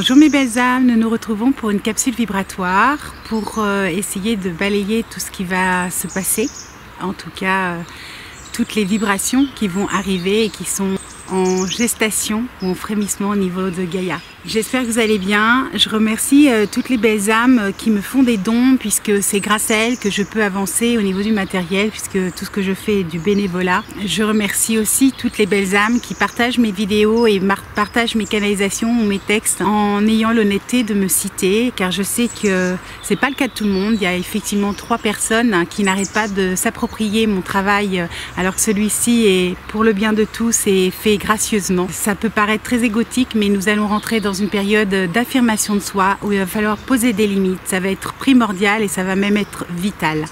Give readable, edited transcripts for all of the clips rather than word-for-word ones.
Bonjour mes belles âmes, nous nous retrouvons pour une capsule vibratoire pour essayer de balayer tout ce qui va se passer, en tout cas toutes les vibrations qui vont arriver et qui sont en gestation ou en frémissement au niveau de Gaïa. J'espère que vous allez bien. Je remercie toutes les belles âmes qui me font des dons, puisque c'est grâce à elles que je peux avancer au niveau du matériel, puisque tout ce que je fais est du bénévolat. Je remercie aussi toutes les belles âmes qui partagent mes vidéos et partagent mes canalisations ou mes textes en ayant l'honnêteté de me citer, car je sais que c'est pas le cas de tout le monde. Il y a effectivement 3 personnes qui n'arrêtent pas de s'approprier mon travail, alors que celui-ci est pour le bien de tous et fait gracieusement. Ça peut paraître très égotique, mais nous allons rentrer dans une période d'affirmation de soi où il va falloir poser des limites. Ça va être primordial et ça va même être vital.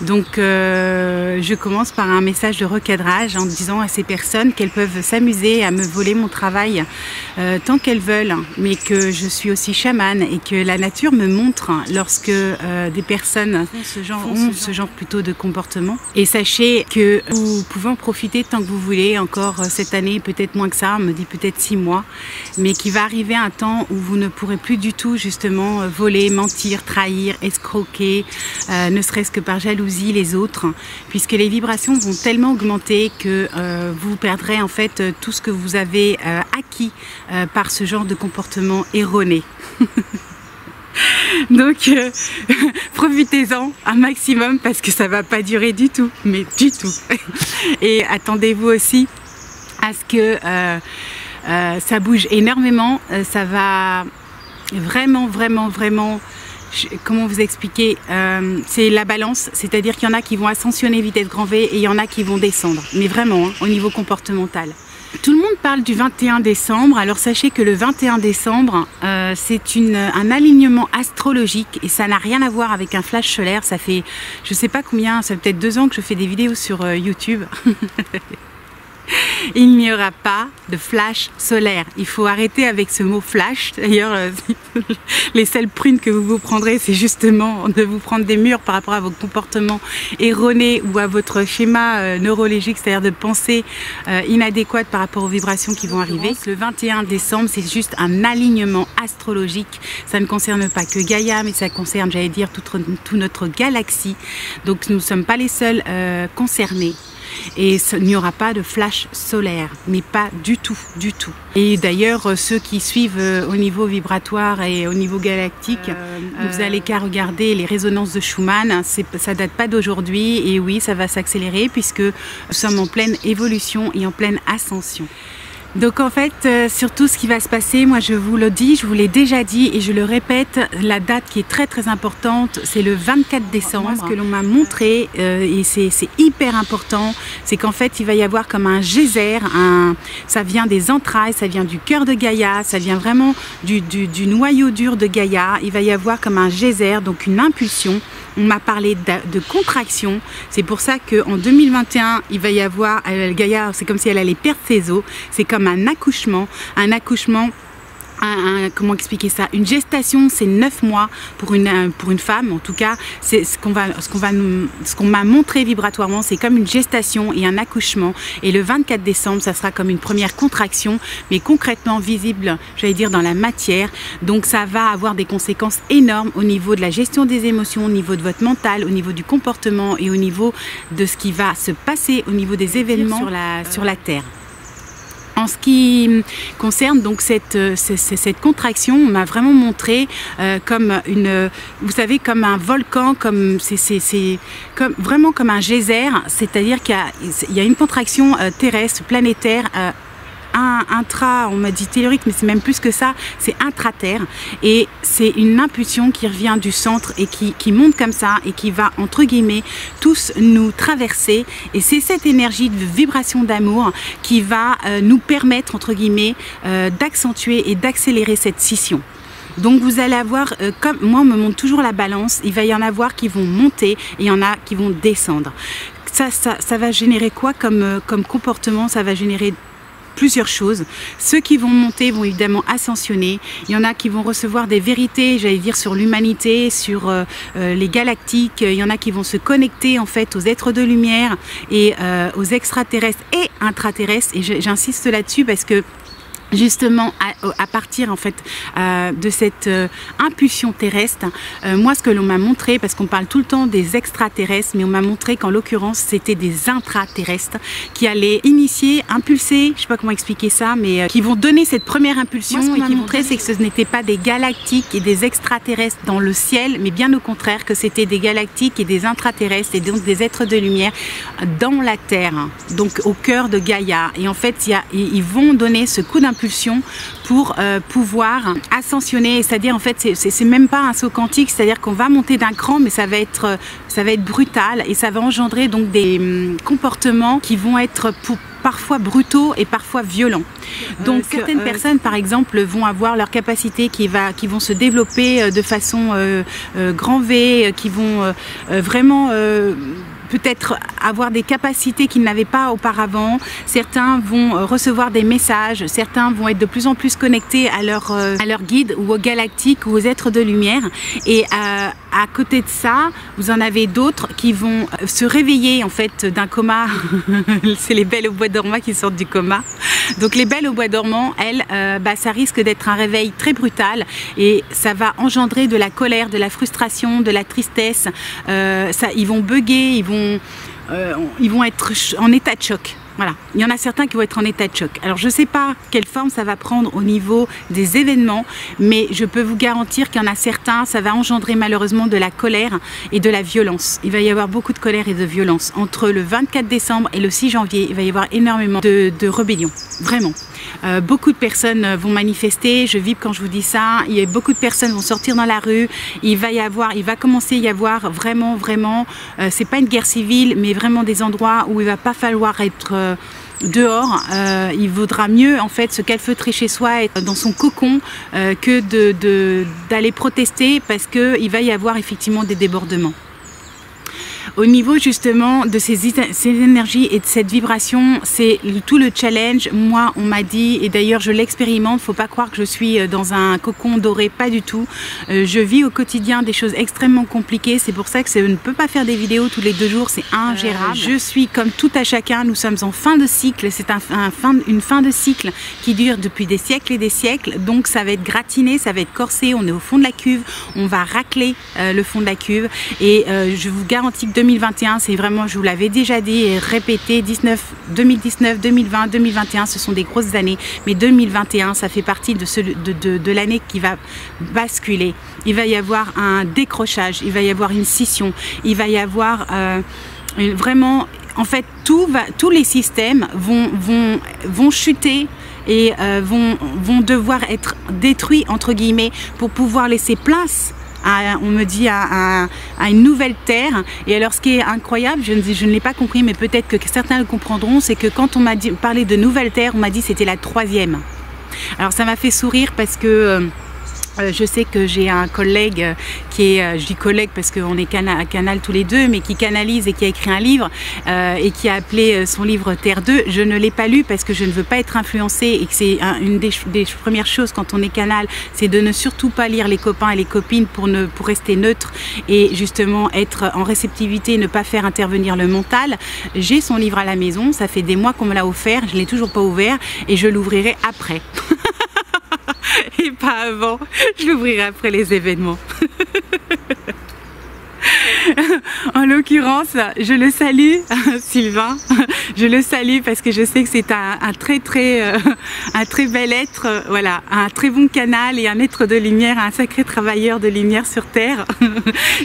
Donc je commence par un message de recadrage en disant à ces personnes qu'elles peuvent s'amuser à me voler mon travail tant qu'elles veulent, mais que je suis aussi chamane et que la nature me montre lorsque des personnes ont ce genre plutôt de comportement. Et sachez que vous pouvez en profiter tant que vous voulez, encore cette année, peut-être moins que ça, on me dit peut-être 6 mois, mais qui va arriver un temps où vous ne pourrez plus du tout justement voler, mentir, trahir, escroquer, ne serait-ce que par jalousie les autres, puisque les vibrations vont tellement augmenter que vous perdrez en fait tout ce que vous avez acquis par ce genre de comportement erroné. Donc profitez-en un maximum parce que ça va pas durer du tout, mais du tout. Et attendez-vous aussi à ce que ça bouge énormément, ça va vraiment, comment vous expliquer, c'est la balance, c'est-à-dire qu'il y en a qui vont ascensionner vitesse grand V et il y en a qui vont descendre, mais vraiment hein, au niveau comportemental. Tout le monde parle du 21 décembre, alors sachez que le 21 décembre, c'est un alignement astrologique et ça n'a rien à voir avec un flash solaire. Ça fait, je sais pas combien, ça fait peut-être 2 ans que je fais des vidéos sur YouTube. Il n'y aura pas de flash solaire. Il faut arrêter avec ce mot flash. D'ailleurs, les seules prunes que vous vous prendrez, c'est justement de vous prendre des murs par rapport à vos comportements erronés ou à votre schéma neurologique, c'est-à-dire de pensée inadéquate par rapport aux vibrations qui vont arriver. Le 21 décembre, c'est juste un alignement astrologique. Ça ne concerne pas que Gaïa, mais ça concerne, j'allais dire, toute notre galaxie. Donc, nous ne sommes pas les seuls concernés. Et il n'y aura pas de flash solaire, mais pas du tout, du tout. Et d'ailleurs, ceux qui suivent au niveau vibratoire et au niveau galactique, vous n'allez qu'à regarder les résonances de Schumann, ça date pas d'aujourd'hui, et oui, ça va s'accélérer puisque nous sommes en pleine évolution et en pleine ascension. Donc en fait, sur tout ce qui va se passer, moi je vous le dis, je vous l'ai déjà dit et je le répète, la date qui est très importante, c'est le 24 décembre. Moi, ce que l'on m'a montré, et c'est hyper important, c'est qu'en fait il va y avoir comme un geyser, ça vient des entrailles, ça vient du cœur de Gaïa, ça vient vraiment du noyau dur de Gaïa. Il va y avoir comme un geyser, donc une impulsion. On m'a parlé de contraction, c'est pour ça qu'en 2021, il va y avoir, Gaïa, c'est comme si elle allait perdre ses os, c'est comme un accouchement, comment expliquer ça? Une gestation, c'est 9 mois pour une femme, en tout cas, c'est ce qu'on m'a montré vibratoirement, c'est comme une gestation et un accouchement. Et le 24 décembre, ça sera comme une première contraction, mais concrètement visible, j'allais dire, dans la matière. Donc ça va avoir des conséquences énormes au niveau de la gestion des émotions, au niveau de votre mental, au niveau du comportement et au niveau de ce qui va se passer au niveau des événements sur la Terre. En ce qui concerne donc cette contraction, on m'a vraiment montré comme vous savez, comme un volcan, vraiment comme un geyser, c'est-à-dire qu'il y a une contraction terrestre, planétaire, on m'a dit tellurique, mais c'est même plus que ça, c'est intraterre, et c'est une impulsion qui revient du centre et qui monte comme ça et qui va entre guillemets tous nous traverser, et c'est cette énergie de vibration d'amour qui va nous permettre entre guillemets d'accentuer et d'accélérer cette scission. Donc vous allez avoir, comme moi on me montre toujours la balance, il va y en avoir qui vont monter et il y en a qui vont descendre. Ça va générer quoi comme comportement? Ça va générer plusieurs choses. Ceux qui vont monter vont évidemment ascensionner. Il y en a qui vont recevoir des vérités, j'allais dire, sur l'humanité, sur les galactiques. Il y en a qui vont se connecter en fait aux êtres de lumière et aux extraterrestres et intraterrestres. Et j'insiste là-dessus parce que justement à partir en fait de cette impulsion terrestre. Moi ce que l'on m'a montré, parce qu'on parle tout le temps des extraterrestres, mais on m'a montré qu'en l'occurrence c'était des intraterrestres qui allaient initier, impulser, je sais pas comment expliquer ça, mais qui vont donner cette première impulsion. Moi, et qui montraient c'est que ce n'était pas des galactiques et des extraterrestres dans le ciel, mais bien au contraire que c'était des galactiques et des intraterrestres et donc des êtres de lumière dans la Terre, donc au cœur de Gaïa. Et en fait ils vont donner ce coup d'impulsion pour pouvoir ascensionner, c'est-à-dire en fait c'est même pas un saut quantique, c'est-à-dire qu'on va monter d'un cran, mais ça va être brutal et ça va engendrer donc des comportements qui vont être parfois brutaux et parfois violents. Donc certaines personnes par exemple vont avoir leur capacité qui vont se développer de façon grand V, qui vont vraiment peut-être avoir des capacités qu'ils n'avaient pas auparavant. Certains vont recevoir des messages, certains vont être de plus en plus connectés à leur guide ou aux galactiques ou aux êtres de lumière. Et à côté de ça, vous en avez d'autres qui vont se réveiller en fait d'un coma. C'est les belles au bois dormant qui sortent du coma. Donc les belles au bois dormant, elles, ça risque d'être un réveil très brutal et ça va engendrer de la colère, de la frustration, de la tristesse. Ils vont bugger, ils vont être en état de choc. Voilà, il y en a certains qui vont être en état de choc. Alors je ne sais pas quelle forme ça va prendre au niveau des événements, mais je peux vous garantir qu'il y en a certains, ça va engendrer malheureusement de la colère et de la violence. Il va y avoir beaucoup de colère et de violence. Entre le 24 décembre et le 6 janvier, il va y avoir énormément de rébellion, vraiment. Beaucoup de personnes vont manifester, je vibre quand je vous dis ça, beaucoup de personnes vont sortir dans la rue, il va commencer à y avoir vraiment, c'est pas une guerre civile, mais vraiment des endroits où il va pas falloir être dehors. Il vaudra mieux en fait se calfeutrer chez soi, être dans son cocon, que d'aller protester, parce qu'il va y avoir effectivement des débordements. Au niveau justement de ces énergies et de cette vibration, c'est tout le challenge. Moi, on m'a dit, et d'ailleurs je l'expérimente, faut pas croire que je suis dans un cocon doré, pas du tout. Je vis au quotidien des choses extrêmement compliquées, c'est pour ça que je ne peux pas faire des vidéos tous les 2 jours, c'est ingérable. Je suis comme tout à chacun, nous sommes en fin de cycle, c'est une fin de cycle qui dure depuis des siècles et des siècles, donc ça va être gratiné, ça va être corsé, on est au fond de la cuve, on va racler le fond de la cuve, et je vous garantis que 2021, c'est vraiment, je vous l'avais déjà dit et répété, 2019, 2020, 2021, ce sont des grosses années, mais 2021, ça fait partie de l'année qui va basculer. Il va y avoir un décrochage, il va y avoir une scission, il va y avoir vraiment, en fait, tous les systèmes vont chuter et vont devoir être détruits, entre guillemets, pour pouvoir laisser place on me dit à une nouvelle terre. Et alors ce qui est incroyable, je ne l'ai pas compris, mais peut-être que certains le comprendront, c'est que quand on m'a parlé de nouvelle terre, on m'a dit que c'était la 3e. Alors ça m'a fait sourire parce que je sais que j'ai un collègue qui est, je dis collègue parce qu'on est canal tous les deux, mais qui canalise et qui a écrit un livre et qui a appelé son livre Terre 2. Je ne l'ai pas lu parce que je ne veux pas être influencée, et que c'est une des premières choses quand on est canal, c'est de ne surtout pas lire les copains et les copines pour rester neutre et justement être en réceptivité, ne pas faire intervenir le mental. J'ai son livre à la maison, ça fait des mois qu'on me l'a offert, je ne l'ai toujours pas ouvert et je l'ouvrirai après. Et pas avant, je l'ouvrirai après les événements. En l'occurrence, je le salue, Sylvain, je le salue parce que je sais que c'est un très bel être, voilà, un très bon canal et un être de lumière, un sacré travailleur de lumière sur Terre,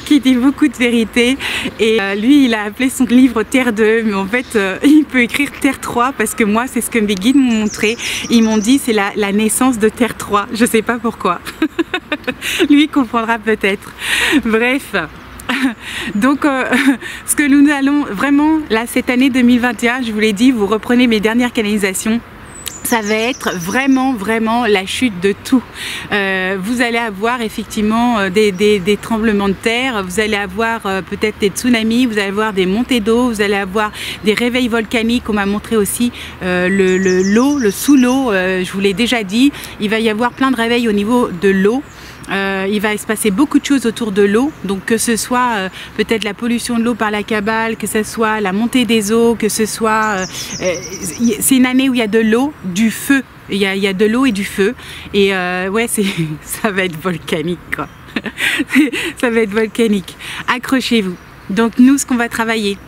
qui dit beaucoup de vérité. Et lui, il a appelé son livre Terre 2, mais en fait, il peut écrire Terre 3 parce que moi, c'est ce que mes guides m'ont montré. Ils m'ont dit c'est la naissance de Terre 3, je sais pas pourquoi. Lui, il comprendra peut-être. Bref. Donc ce que nous allons vraiment là cette année 2021, je vous l'ai dit, vous reprenez mes dernières canalisations, ça va être vraiment la chute de tout. Vous allez avoir effectivement des tremblements de terre, vous allez avoir peut-être des tsunamis, vous allez avoir des montées d'eau, vous allez avoir des réveils volcaniques. On m'a montré aussi le sous-l'eau, je vous l'ai déjà dit, il va y avoir plein de réveils au niveau de l'eau. Il va se passer beaucoup de choses autour de l'eau, donc que ce soit peut-être la pollution de l'eau par la cabale, que ce soit la montée des eaux, que ce soit c'est une année où il y a de l'eau, du feu Il y a de l'eau et du feu. Et ouais, ça va être volcanique, quoi. Ça va être volcanique. Accrochez-vous. Donc nous, ce qu'on va travailler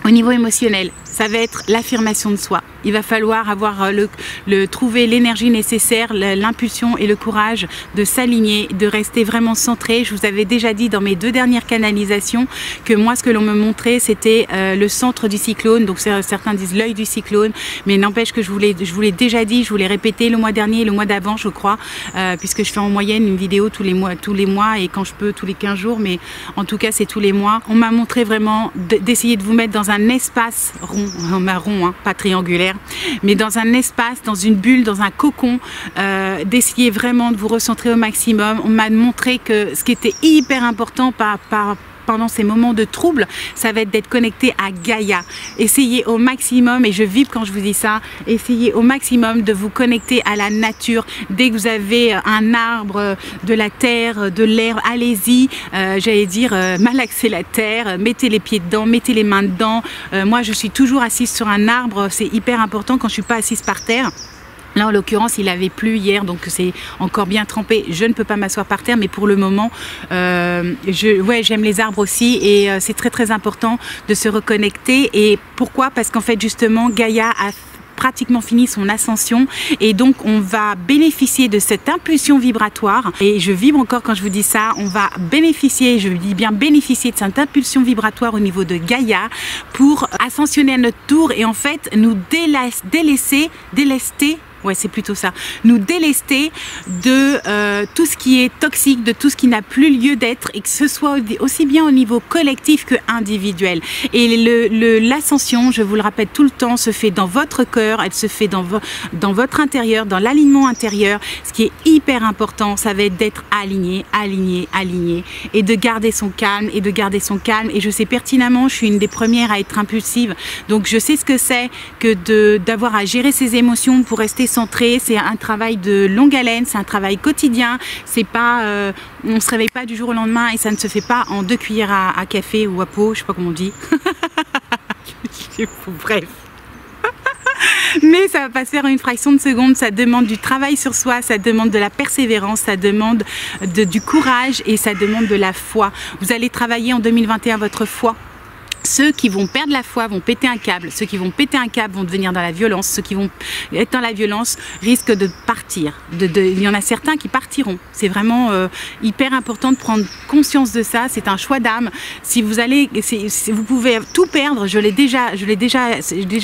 au niveau émotionnel, ça va être l'affirmation de soi. Il va falloir avoir trouver l'énergie nécessaire, l'impulsion et le courage de s'aligner, de rester vraiment centré. Je vous avais déjà dit dans mes 2 dernières canalisations que moi, ce que l'on me montrait, c'était le centre du cyclone. Donc certains disent l'œil du cyclone, mais n'empêche que je vous l'ai déjà dit, je vous l'ai répété le mois dernier et le mois d'avant, je crois, puisque je fais en moyenne une vidéo tous les mois et quand je peux tous les 15 jours, mais en tout cas c'est tous les mois. On m'a montré vraiment d'essayer de vous mettre dans un espace rond, marron, hein, pas triangulaire, mais dans un espace, dans une bulle, dans un cocon, d'essayer vraiment de vous recentrer au maximum. On m'a montré que ce qui était hyper important pendant ces moments de trouble, ça va être d'être connecté à Gaïa. Essayez au maximum, et je vibre quand je vous dis ça, essayez au maximum de vous connecter à la nature. Dès que vous avez un arbre, de la terre, de l'air, allez-y, j'allais dire, malaxez la terre, mettez les pieds dedans, mettez les mains dedans. Moi, je suis toujours assise sur un arbre, c'est hyper important quand je suis pas assise par terre. Là, en l'occurrence, il avait plu hier, donc c'est encore bien trempé. Je ne peux pas m'asseoir par terre, mais pour le moment, j'aime les arbres aussi. Et c'est très, très important de se reconnecter. Et pourquoi? Parce qu'en fait, justement, Gaïa a pratiquement fini son ascension et donc on va bénéficier de cette impulsion vibratoire, et je vibre encore quand je vous dis ça, on va bénéficier, je dis bien bénéficier de cette impulsion vibratoire au niveau de Gaïa pour ascensionner à notre tour et en fait nous délester, ouais, c'est plutôt ça. Nous délester de tout ce qui est toxique, de tout ce qui n'a plus lieu d'être, et que ce soit aussi bien au niveau collectif que individuel. Et l'ascension, je vous le répète tout le temps, se fait dans votre cœur, elle se fait dans votre intérieur, dans l'alignement intérieur. Ce qui est hyper important, ça va être d'être aligné, aligné, aligné, et de garder son calme, et de garder son calme. Et je sais pertinemment, je suis une des premières à être impulsive, donc je sais ce que c'est que d'avoir à gérer ses émotions pour rester centré. C'est un travail de longue haleine, c'est un travail quotidien, c'est pas on se réveille pas du jour au lendemain et ça ne se fait pas en 2 cuillères à café ou à pot, je sais pas comment on dit. Bref. Mais ça va pas se faire en une fraction de seconde, ça demande du travail sur soi, ça demande de la persévérance, ça demande du courage et ça demande de la foi. Vous allez travailler en 2021 votre foi. Ceux qui vont perdre la foi vont péter un câble, ceux qui vont péter un câble vont devenir dans la violence, ceux qui vont être dans la violence risquent de partir. Il y en a certains qui partiront. C'est vraiment hyper important de prendre conscience de ça, c'est un choix d'âme. Si vous vous pouvez tout perdre, je l'ai déjà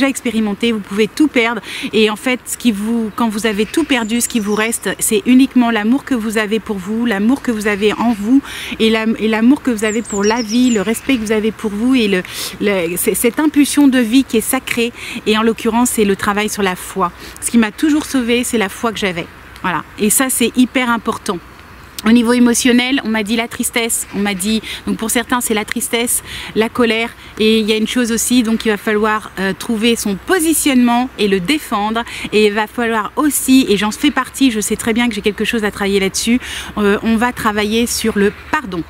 expérimenté, vous pouvez tout perdre et en fait quand vous avez tout perdu, ce qui vous reste, c'est uniquement l'amour que vous avez pour vous, l'amour que vous avez en vous et l'amour que vous avez pour la vie, le respect que vous avez pour vous et cette impulsion de vie qui est sacrée, et en l'occurrence c'est le travail sur la foi. Ce qui m'a toujours sauvée, c'est la foi que j'avais. Voilà, et ça c'est hyper important. Au niveau émotionnel, on m'a dit la tristesse, on m'a dit, donc pour certains c'est la tristesse, la colère, et il y a une chose aussi, donc il va falloir trouver son positionnement et le défendre, et il va falloir aussi, et j'en fais partie, je sais très bien que j'ai quelque chose à travailler là-dessus, on va travailler sur le pardon.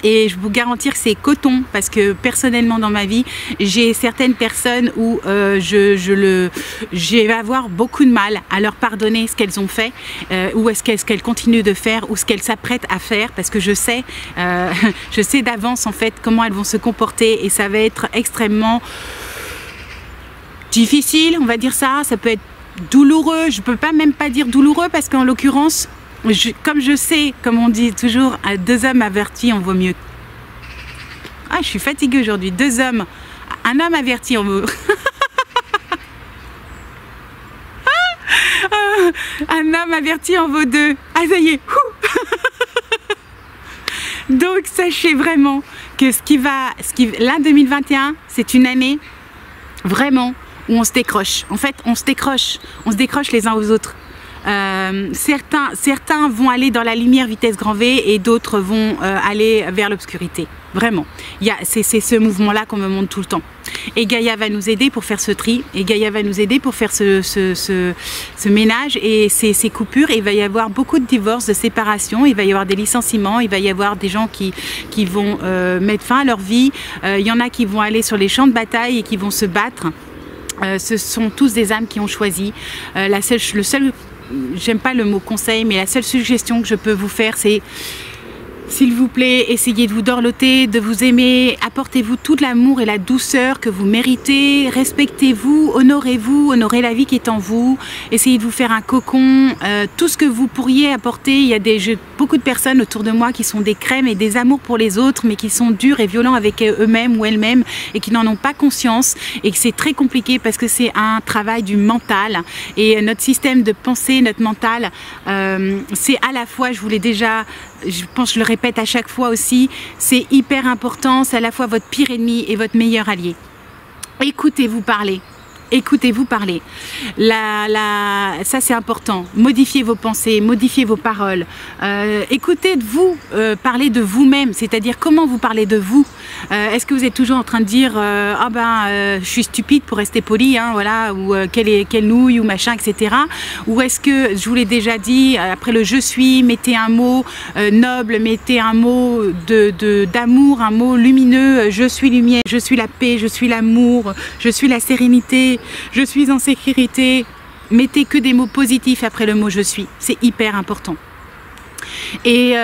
Et je vous garantis que c'est coton, parce que personnellement dans ma vie, j'ai certaines personnes où je vais avoir beaucoup de mal à leur pardonner ce qu'elles ont fait, ou ce qu'elles continuent de faire, ou ce qu'elles s'apprêtent à faire, parce que je sais d'avance en fait comment elles vont se comporter, et ça va être extrêmement difficile, on va dire ça. Ça peut être douloureux, je peux même pas dire douloureux, parce qu'en l'occurrence, comme je sais, comme on dit toujours, 2 hommes avertis en vaut mieux. Ah, je suis fatiguée aujourd'hui. 2 hommes, un homme averti en vaut. Un homme averti en vaut 2. Ah, ça y est. Donc, sachez vraiment que l'an 2021, c'est une année vraiment où on se décroche. En fait, on se décroche les uns aux autres. Certains vont aller dans la lumière vitesse grand V et d'autres vont aller vers l'obscurité. Vraiment. C'est ce mouvement-là qu'on me montre tout le temps. Et Gaïa va nous aider pour faire ce tri. Et Gaïa va nous aider pour faire ce ménage et ces coupures. Et il va y avoir beaucoup de divorces, de séparations. Il va y avoir des licenciements. Il va y avoir des gens qui vont mettre fin à leur vie. Il y en a qui vont aller sur les champs de bataille et qui vont se battre. Ce sont tous des âmes qui ont choisi. Le seul j'aime pas le mot conseil, mais la seule suggestion que je peux vous faire, c'est s'il vous plaît, essayez de vous dorloter, de vous aimer, apportez-vous tout l'amour et la douceur que vous méritez, respectez-vous, honorez-vous, honorez la vie qui est en vous, essayez de vous faire un cocon, tout ce que vous pourriez apporter. Il y a beaucoup de personnes autour de moi qui sont des crèmes et des amours pour les autres, mais qui sont durs et violents avec eux-mêmes ou elles-mêmes et qui n'en ont pas conscience, et que c'est très compliqué parce que c'est un travail du mental, et notre système de pensée, notre mental, c'est à la fois, je vous l'ai déjà, je pense que je le répète à chaque fois aussi, c'est hyper important, c'est à la fois votre pire ennemi et votre meilleur allié. Écoutez-vous parler. Écoutez-vous parler. Ça c'est important. Modifiez vos pensées, modifiez vos paroles. Écoutez de vous parler de vous-même, c'est-à-dire comment vous parlez de vous. Est-ce que vous êtes toujours en train de dire ah ben je suis stupide pour rester poli, hein, voilà, ou quelle nouille ou machin, etc. Ou est-ce que, je vous l'ai déjà dit, après le je suis, mettez un mot noble, mettez un mot d'amour, un mot lumineux. Je suis lumière, je suis la paix, je suis l'amour, je suis la sérénité, je suis en sécurité. Mettez que des mots positifs après le mot je suis, c'est hyper important. Et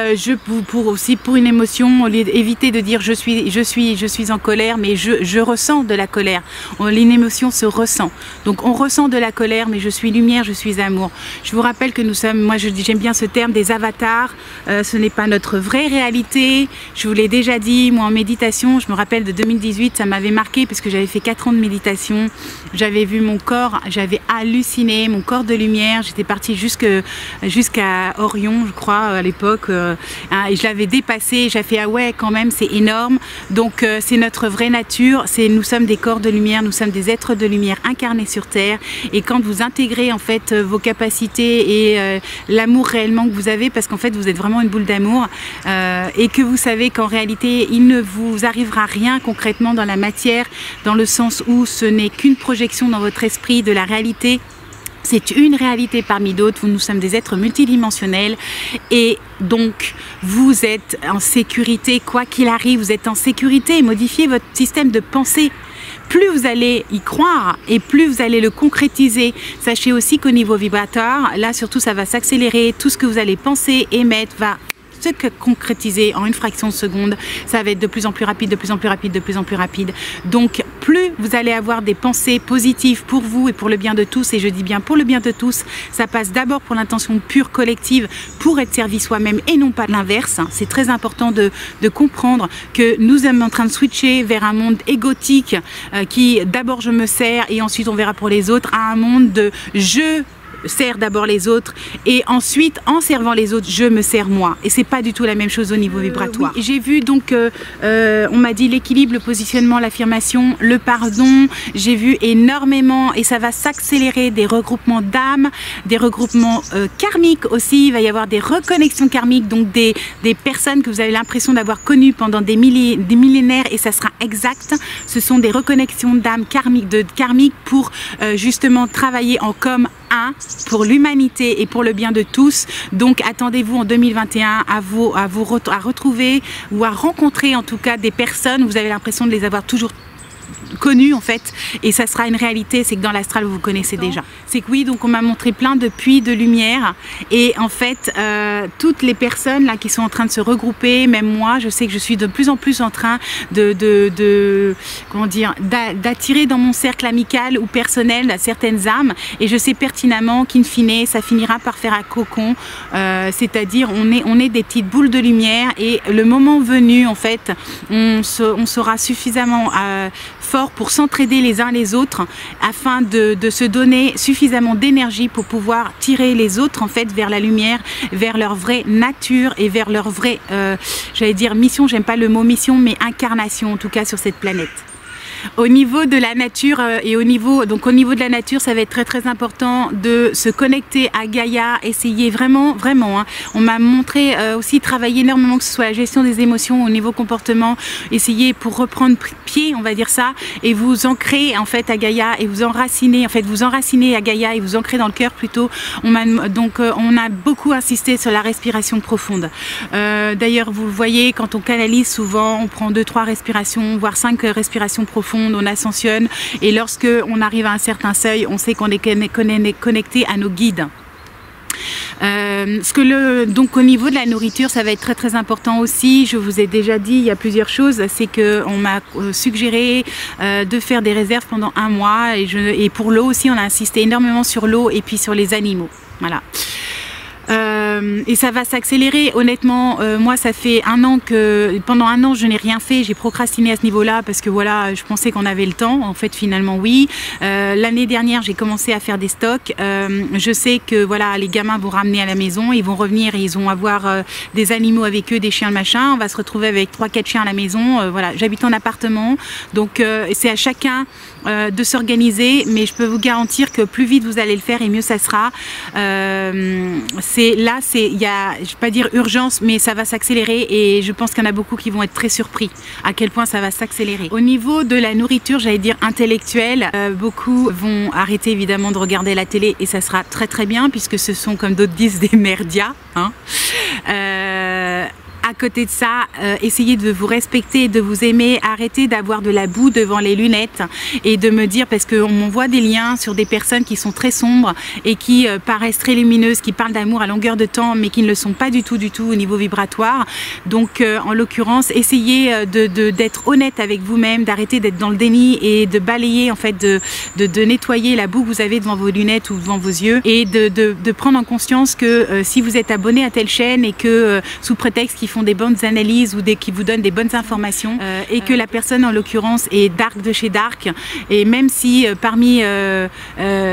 pour une émotion, évitez de dire je suis en colère, mais je ressens de la colère. Une émotion se ressent. Donc on ressent de la colère, mais je suis lumière, je suis amour. Je vous rappelle que nous sommes, moi j'aime bien ce terme, des avatars. Ce n'est pas notre vraie réalité. Je vous l'ai déjà dit, moi en méditation, je me rappelle de 2018, ça m'avait marqué parce que j'avais fait 4 ans de méditation. J'avais vu mon corps, j'avais halluciné, mon corps de lumière. J'étais partie jusqu'à Orion, je crois, à l'époque, et je l'avais dépassé. J'ai fait ah ouais, quand même c'est énorme. Donc c'est notre vraie nature, nous sommes des corps de lumière, nous sommes des êtres de lumière incarnés sur terre. Et quand vous intégrez en fait vos capacités et l'amour réellement que vous avez, parce qu'en fait vous êtes vraiment une boule d'amour, et que vous savez qu'en réalité il ne vous arrivera rien concrètement dans la matière, dans le sens où ce n'est qu'une projection dans votre esprit de la réalité. C'est une réalité parmi d'autres. Nous sommes des êtres multidimensionnels, et donc vous êtes en sécurité, quoi qu'il arrive, vous êtes en sécurité. Modifiez votre système de pensée. Plus vous allez y croire et plus vous allez le concrétiser. Sachez aussi qu'au niveau vibratoire, là surtout ça va s'accélérer. Tout ce que vous allez penser, émettre va se concrétiser en une fraction de seconde. Ça va être de plus en plus rapide, de plus en plus rapide, de plus en plus rapide. Donc plus vous allez avoir des pensées positives pour vous et pour le bien de tous, et je dis bien pour le bien de tous, ça passe d'abord pour l'intention pure collective, pour être servi soi-même et non pas l'inverse. C'est très important de comprendre que nous sommes en train de switcher vers un monde égotique qui d'abord je me sers et ensuite on verra pour les autres, à un monde de je sers d'abord les autres et ensuite en servant les autres je me sers moi, et c'est pas du tout la même chose au niveau vibratoire. Oui, j'ai vu donc on m'a dit l'équilibre, le positionnement, l'affirmation, le pardon. J'ai vu énormément, et ça va s'accélérer, des regroupements d'âmes, des regroupements karmiques aussi. Il va y avoir des reconnexions karmiques, donc des personnes que vous avez l'impression d'avoir connues pendant des millénaires, et ça sera exact. Ce sont des reconnexions d'âmes karmiques pour justement travailler en comme un, pour l'humanité et pour le bien de tous. Donc attendez-vous en 2021 à retrouver ou à rencontrer en tout cas des personnes, vous avez l'impression de les avoir toujours connu en fait, et ça sera une réalité. C'est que dans l'astral vous connaissez déjà. C'est que oui, donc on m'a montré plein de puits de lumière, et en fait toutes les personnes là qui sont en train de se regrouper, même moi je sais que je suis de plus en plus en train comment dire, d'attirer dans mon cercle amical ou personnel certaines âmes, et je sais pertinemment qu'in fine ça finira par faire un cocon, c'est-à-dire on est des petites boules de lumière, et le moment venu en fait on sera suffisamment fort pour s'entraider les uns les autres, afin de se donner suffisamment d'énergie pour pouvoir tirer les autres en fait vers la lumière, vers leur vraie nature et vers leur vraie, j'allais dire mission, j'aime pas le mot mission, mais incarnation en tout cas sur cette planète. Au niveau de la nature et au niveau de la nature, ça va être très très important de se connecter à Gaïa, essayer vraiment hein. On m'a montré aussi travailler énormément, que ce soit la gestion des émotions au niveau comportement, essayer pour reprendre pied, on va dire ça, et vous ancrer en fait à Gaïa et vous enraciner, en fait vous enraciner à Gaïa et vous ancrer dans le cœur plutôt. On a beaucoup insisté sur la respiration profonde. D'ailleurs vous le voyez, quand on canalise souvent on prend 2-3 respirations, voire 5 respirations profondes, on ascensionne, et lorsque on arrive à un certain seuil, on sait qu'on est connecté à nos guides. Donc au niveau de la nourriture, ça va être très très important aussi. Je vous ai déjà dit, il y a plusieurs choses. C'est qu'on m'a suggéré de faire des réserves pendant 1 mois. Et pour l'eau aussi, on a insisté énormément sur l'eau et puis sur les animaux. Voilà. Et ça va s'accélérer. Honnêtement, moi ça fait 1 an que pendant 1 an je n'ai rien fait, j'ai procrastiné à ce niveau là parce que voilà, je pensais qu'on avait le temps, en fait finalement oui. L'année dernière j'ai commencé à faire des stocks. Je sais que voilà, les gamins vont ramener à la maison, ils vont revenir et ils vont avoir des animaux avec eux, des chiens, machin. On va se retrouver avec 3-4 chiens à la maison. Voilà, j'habite en appartement, donc c'est à chacun de s'organiser, mais je peux vous garantir que plus vite vous allez le faire et mieux ça sera. Il y a, je ne vais pas dire urgence, mais ça va s'accélérer et je pense qu'il y en a beaucoup qui vont être très surpris à quel point ça va s'accélérer. Au niveau de la nourriture, j'allais dire intellectuelle, beaucoup vont arrêter évidemment de regarder la télé et ça sera très très bien puisque ce sont, comme d'autres disent, des merdias. Hein. À côté de ça, essayez de vous respecter, de vous aimer, arrêtez d'avoir de la boue devant les lunettes et de me dire, parce qu'on m'envoie des liens sur des personnes qui sont très sombres et qui paraissent très lumineuses, qui parlent d'amour à longueur de temps mais qui ne le sont pas du tout au niveau vibratoire. Donc en l'occurrence, essayez d'être honnête avec vous-même, d'arrêter d'être dans le déni et de balayer, en fait, de nettoyer la boue que vous avez devant vos lunettes ou devant vos yeux et de prendre en conscience que si vous êtes abonné à telle chaîne et que sous prétexte qu'ils font des bonnes analyses ou qui vous donnent des bonnes informations et que la personne en l'occurrence est Dark de chez Dark, et même si parmi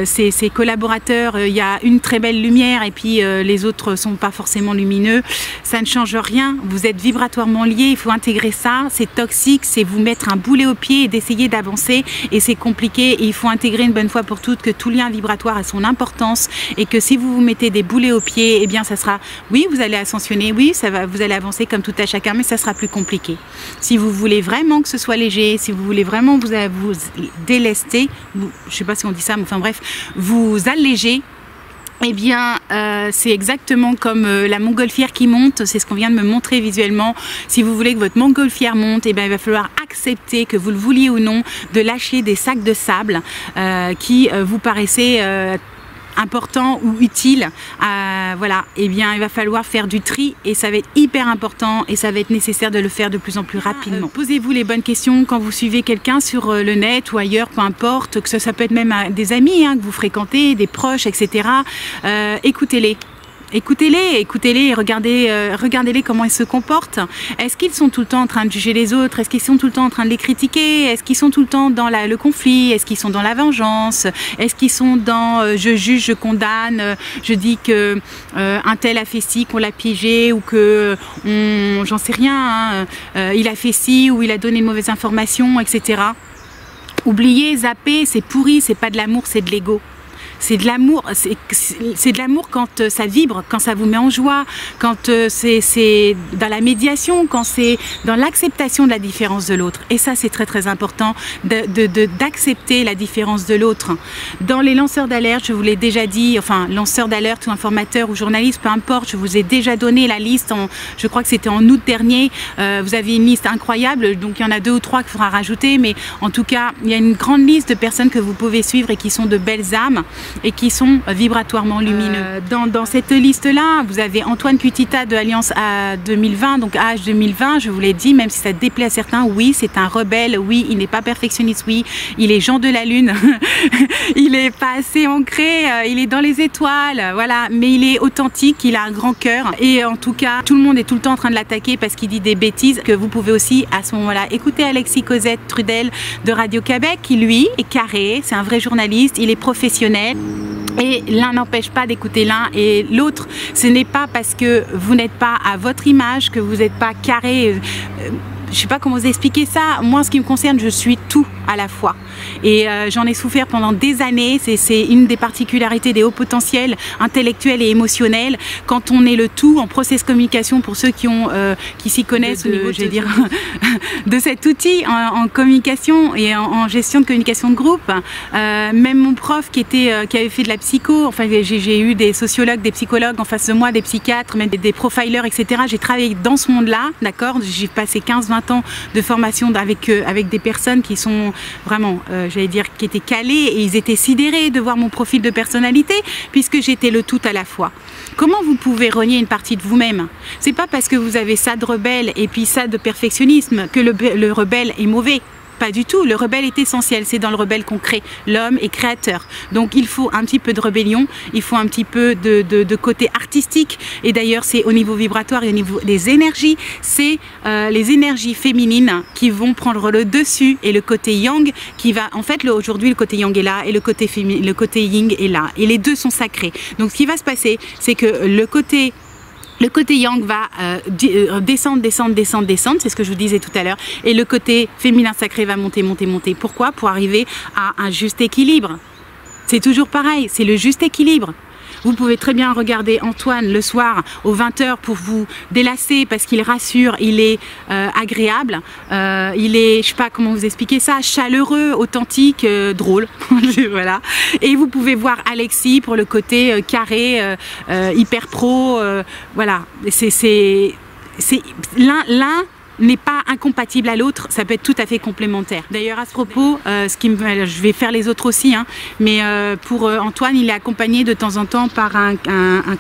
ses collaborateurs il y a une très belle lumière et puis les autres sont pas forcément lumineux, ça ne change rien. Vous êtes vibratoirement liés, il faut intégrer ça. C'est toxique, c'est vous mettre un boulet au pied et d'essayer d'avancer, et c'est compliqué, et il faut intégrer une bonne fois pour toutes que tout lien vibratoire a son importance et que si vous vous mettez des boulets au pied, eh bien ça sera, oui vous allez ascensionner, oui ça va, vous allez avancer comme tout à chacun, mais ça sera plus compliqué. Si vous voulez vraiment que ce soit léger, si vous voulez vraiment vous délester, je sais pas si on dit ça, mais enfin bref, vous alléger, eh bien c'est exactement comme la montgolfière qui monte, c'est ce qu'on vient de me montrer visuellement. Si vous voulez que votre montgolfière monte, eh bien il va falloir accepter, que vous le vouliez ou non, de lâcher des sacs de sable qui vous paraissaient important ou utile, voilà, et bien il va falloir faire du tri et ça va être hyper important et ça va être nécessaire de le faire de plus en plus rapidement. Posez-vous les bonnes questions quand vous suivez quelqu'un sur le net ou ailleurs, peu importe, que ça peut être même des amis que vous fréquentez, des proches, etc. Écoutez-les. Écoutez-les et regardez-les comment ils se comportent. Est-ce qu'ils sont tout le temps en train de juger les autres? Est-ce qu'ils sont tout le temps en train de les critiquer? Est-ce qu'ils sont tout le temps dans le conflit? Est-ce qu'ils sont dans la vengeance? Est-ce qu'ils sont dans je juge, je condamne, je dis que un tel a fait ci, qu'on l'a piégé, ou que j'en sais rien, il a fait ci ou il a donné de mauvaises informations, etc. Oubliez, zappez, c'est pourri, c'est pas de l'amour, c'est de l'ego. C'est de l'amour, c'est de l'amour quand ça vibre, quand ça vous met en joie, quand c'est dans la médiation, quand c'est dans l'acceptation de la différence de l'autre. Et ça, c'est très très important d'accepter la différence de l'autre. Dans les lanceurs d'alerte, je vous l'ai déjà dit, enfin lanceurs d'alerte ou informateurs ou journalistes, peu importe, je vous ai déjà donné la liste, je crois que c'était en août dernier. Vous avez une liste incroyable, donc il y en a 2 ou 3 qu'il faudra rajouter, mais en tout cas, il y a une grande liste de personnes que vous pouvez suivre et qui sont de belles âmes et qui sont vibratoirement lumineux. Dans cette liste-là, vous avez Antoine Cutita de Alliance à 2020, donc AH 2020, je vous l'ai dit, même si ça déplaît à certains, oui, c'est un rebelle, oui, il n'est pas perfectionniste, oui, il est Jean de la Lune, il n'est pas assez ancré, il est dans les étoiles, voilà, mais il est authentique, il a un grand cœur, et en tout cas, tout le monde est tout le temps en train de l'attaquer parce qu'il dit des bêtises, que vous pouvez aussi, à ce moment-là, écouter Alexis Cosette Trudel de Radio-Québec, qui lui, est carré, c'est un vrai journaliste, il est professionnel. Et l'un n'empêche pas d'écouter l'un et l'autre. Ce n'est pas parce que vous n'êtes pas à votre image, que vous n'êtes pas carré. Je ne sais pas comment vous expliquer ça. Moi, en ce qui me concerne, je suis tout à la fois. Et j'en ai souffert pendant des années. C'est une des particularités des hauts potentiels intellectuels et émotionnels. Quand on est le tout en process communication, pour ceux qui s'y connaissent au niveau, je vais dire, de cet outil en communication et en gestion de communication de groupe. Même mon prof qui avait fait de la psycho, enfin j'ai eu des sociologues, des psychologues en face de moi, des psychiatres, même des profilers, etc. J'ai travaillé dans ce monde-là, d'accord. J'ai passé 15-20 20 ans de formation avec des personnes qui sont vraiment, j'allais dire, qui étaient calées, et ils étaient sidérés de voir mon profil de personnalité, puisque j'étais le tout à la fois. Comment vous pouvez renier une partie de vous-même? C'est pas parce que vous avez ça de rebelle et puis ça de perfectionnisme que le rebelle est mauvais. Pas du tout, le rebelle est essentiel, c'est dans le rebelle qu'on crée. L'homme est créateur, donc il faut un petit peu de rébellion, il faut un petit peu de côté artistique, et d'ailleurs c'est au niveau vibratoire et au niveau des énergies, c'est les énergies féminines qui vont prendre le dessus, et le côté yang qui va, en fait aujourd'hui le côté yang est là, et le côté yin est là, et les deux sont sacrés. Donc ce qui va se passer, c'est que le côté yang va descendre, c'est ce que je vous disais tout à l'heure, et le côté féminin sacré va monter. Pourquoi? Pour arriver à un juste équilibre. C'est toujours pareil, c'est le juste équilibre. Vous pouvez très bien regarder Antoine le soir aux 20h pour vous délasser parce qu'il rassure, il est agréable, il est, je sais pas comment vous expliquer ça, chaleureux, authentique, drôle, voilà. Et vous pouvez voir Alexis pour le côté carré, hyper pro, voilà. C'est l'un n'est pas incompatible à l'autre, ça peut être tout à fait complémentaire. D'ailleurs à ce propos, je vais faire les autres aussi, hein, mais pour Antoine, il est accompagné de temps en temps par un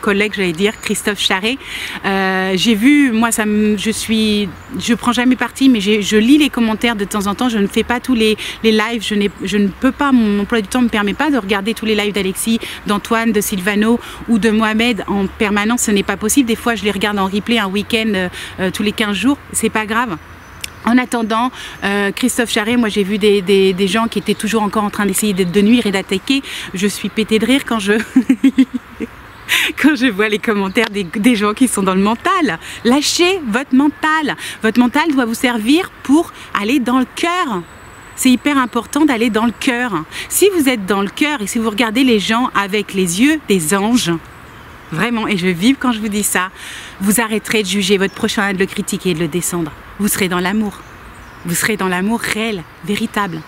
collègue, j'allais dire, Christophe Charret. J'ai vu, moi je prends jamais parti, mais je lis les commentaires de temps en temps, je ne fais pas tous les lives, je ne peux pas, mon emploi du temps ne me permet pas de regarder tous les lives d'Alexis, d'Antoine, de Sylvano ou de Mohamed en permanence, ce n'est pas possible. Des fois je les regarde en replay un week-end tous les 15 jours, c'est pas grave. En attendant, Christophe Charret, moi j'ai vu des gens qui étaient toujours encore en train d'essayer de nuire et d'attaquer. Je suis pétée de rire quand je quand je vois les commentaires des gens qui sont dans le mental. Lâchez votre mental. Votre mental doit vous servir pour aller dans le cœur. C'est hyper important d'aller dans le cœur. Si vous êtes dans le cœur et si vous regardez les gens avec les yeux des anges, vraiment, et je vibre quand je vous dis ça, vous arrêterez de juger votre prochain et de le critiquer et de le descendre. Vous serez dans l'amour. Vous serez dans l'amour réel, véritable.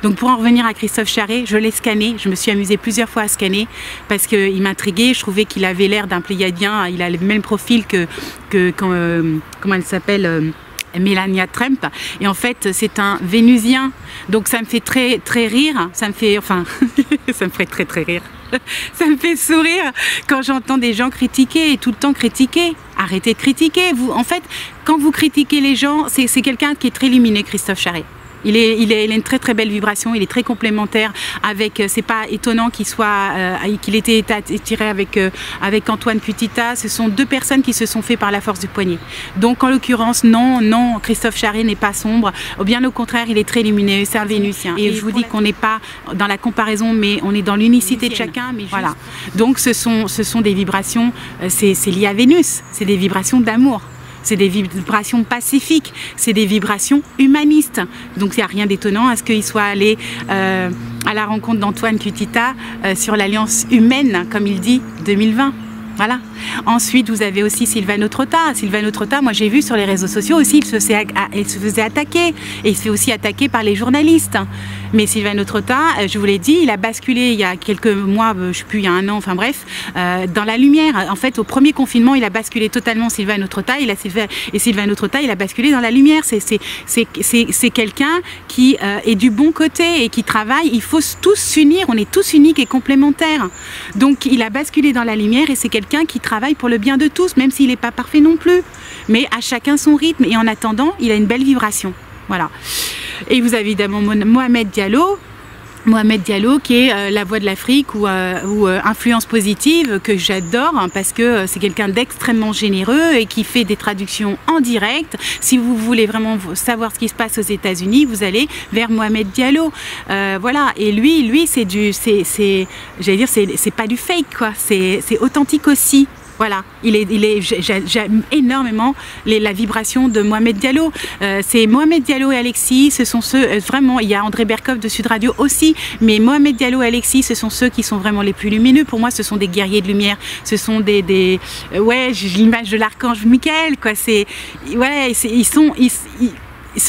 Donc pour en revenir à Christophe Charret, je l'ai scanné, je me suis amusée plusieurs fois à scanner parce qu'il m'intriguait, je trouvais qu'il avait l'air d'un pléiadien, il a le même profil comment elle s'appelle, Melania Trump, et en fait c'est un Vénusien, donc ça me fait très rire, ça me fait, enfin, ça me ferait très rire. Ça me fait sourire quand j'entends des gens critiquer et tout le temps critiquer. Arrêtez de critiquer. Vous, en fait, quand vous critiquez les gens, c'est quelqu'un qui est très lumineux, Christophe Charret. Il a une très belle vibration, il est très complémentaire avec, c'est pas étonnant qu'il ait été attiré avec Antoine Putita. Ce sont deux personnes qui se sont fait par la force du poignet. Donc en l'occurrence, non, Christophe Charret n'est pas sombre, bien au contraire, il est très lumineux, c'est un Vénusien. Et je vous dis qu'on n'est pas dans la comparaison, mais on est dans l'unicité de chacun, mais voilà. Donc ce sont des vibrations, c'est lié à Vénus, c'est des vibrations d'amour. C'est des vibrations pacifiques, c'est des vibrations humanistes. Donc il n'y a rien d'étonnant à ce qu'il soit allé à la rencontre d'Antoine Putita sur l'Alliance humaine, comme il dit, 2020. Voilà. Ensuite, vous avez aussi Sylvano Trotta. Sylvano Trotta, moi j'ai vu sur les réseaux sociaux aussi, il se faisait attaquer. Et il se fait aussi attaquer par les journalistes. Mais Sylvano Trotta, je vous l'ai dit, il a basculé il y a quelques mois, je ne sais plus, il y a un an, enfin bref, dans la lumière. En fait, au premier confinement, il a basculé totalement Sylvano Trotta. Et Sylvano Trotta, il a basculé dans la lumière. C'est quelqu'un qui est du bon côté et qui travaille. Il faut tous s'unir, on est tous uniques et complémentaires. Donc, il a basculé dans la lumière et c'est quelqu'un qui travaille pour le bien de tous, même s'il n'est pas parfait non plus. Mais à chacun son rythme. Et en attendant, il a une belle vibration. Voilà. Et vous avez évidemment Mohamed Diallo. Mohamed Diallo qui est la voix de l'Afrique ou influence positive, que j'adore hein, parce que c'est quelqu'un d'extrêmement généreux et qui fait des traductions en direct. Si vous voulez vraiment savoir ce qui se passe aux États-Unis, vous allez vers Mohamed Diallo. Voilà, et lui j'allais dire, c'est pas du fake quoi, c'est authentique aussi. Voilà, j'aime énormément la vibration de Mohamed Diallo. C'est Mohamed Diallo et Alexis, ce sont ceux, vraiment, il y a André Berkoff de Sud Radio aussi, mais Mohamed Diallo et Alexis, ce sont ceux qui sont vraiment les plus lumineux. Pour moi, ce sont des guerriers de lumière, ce sont ouais, j'ai l'image de l'archange Michael, quoi. Ce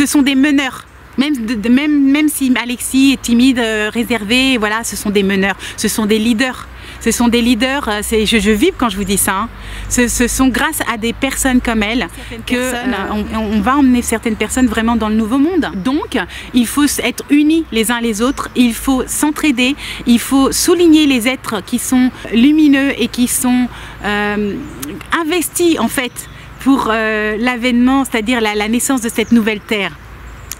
sont des meneurs. Même si Alexis est timide, réservé, voilà, ce sont des meneurs, ce sont des leaders. Ce sont des leaders, je vibre quand je vous dis ça. Hein. Ce sont grâce à des personnes comme elle qu'on va emmener certaines personnes vraiment dans le nouveau monde. Donc, il faut être unis les uns les autres, il faut s'entraider, il faut souligner les êtres qui sont lumineux et qui sont investis en fait pour l'avènement, c'est-à-dire la naissance de cette nouvelle terre.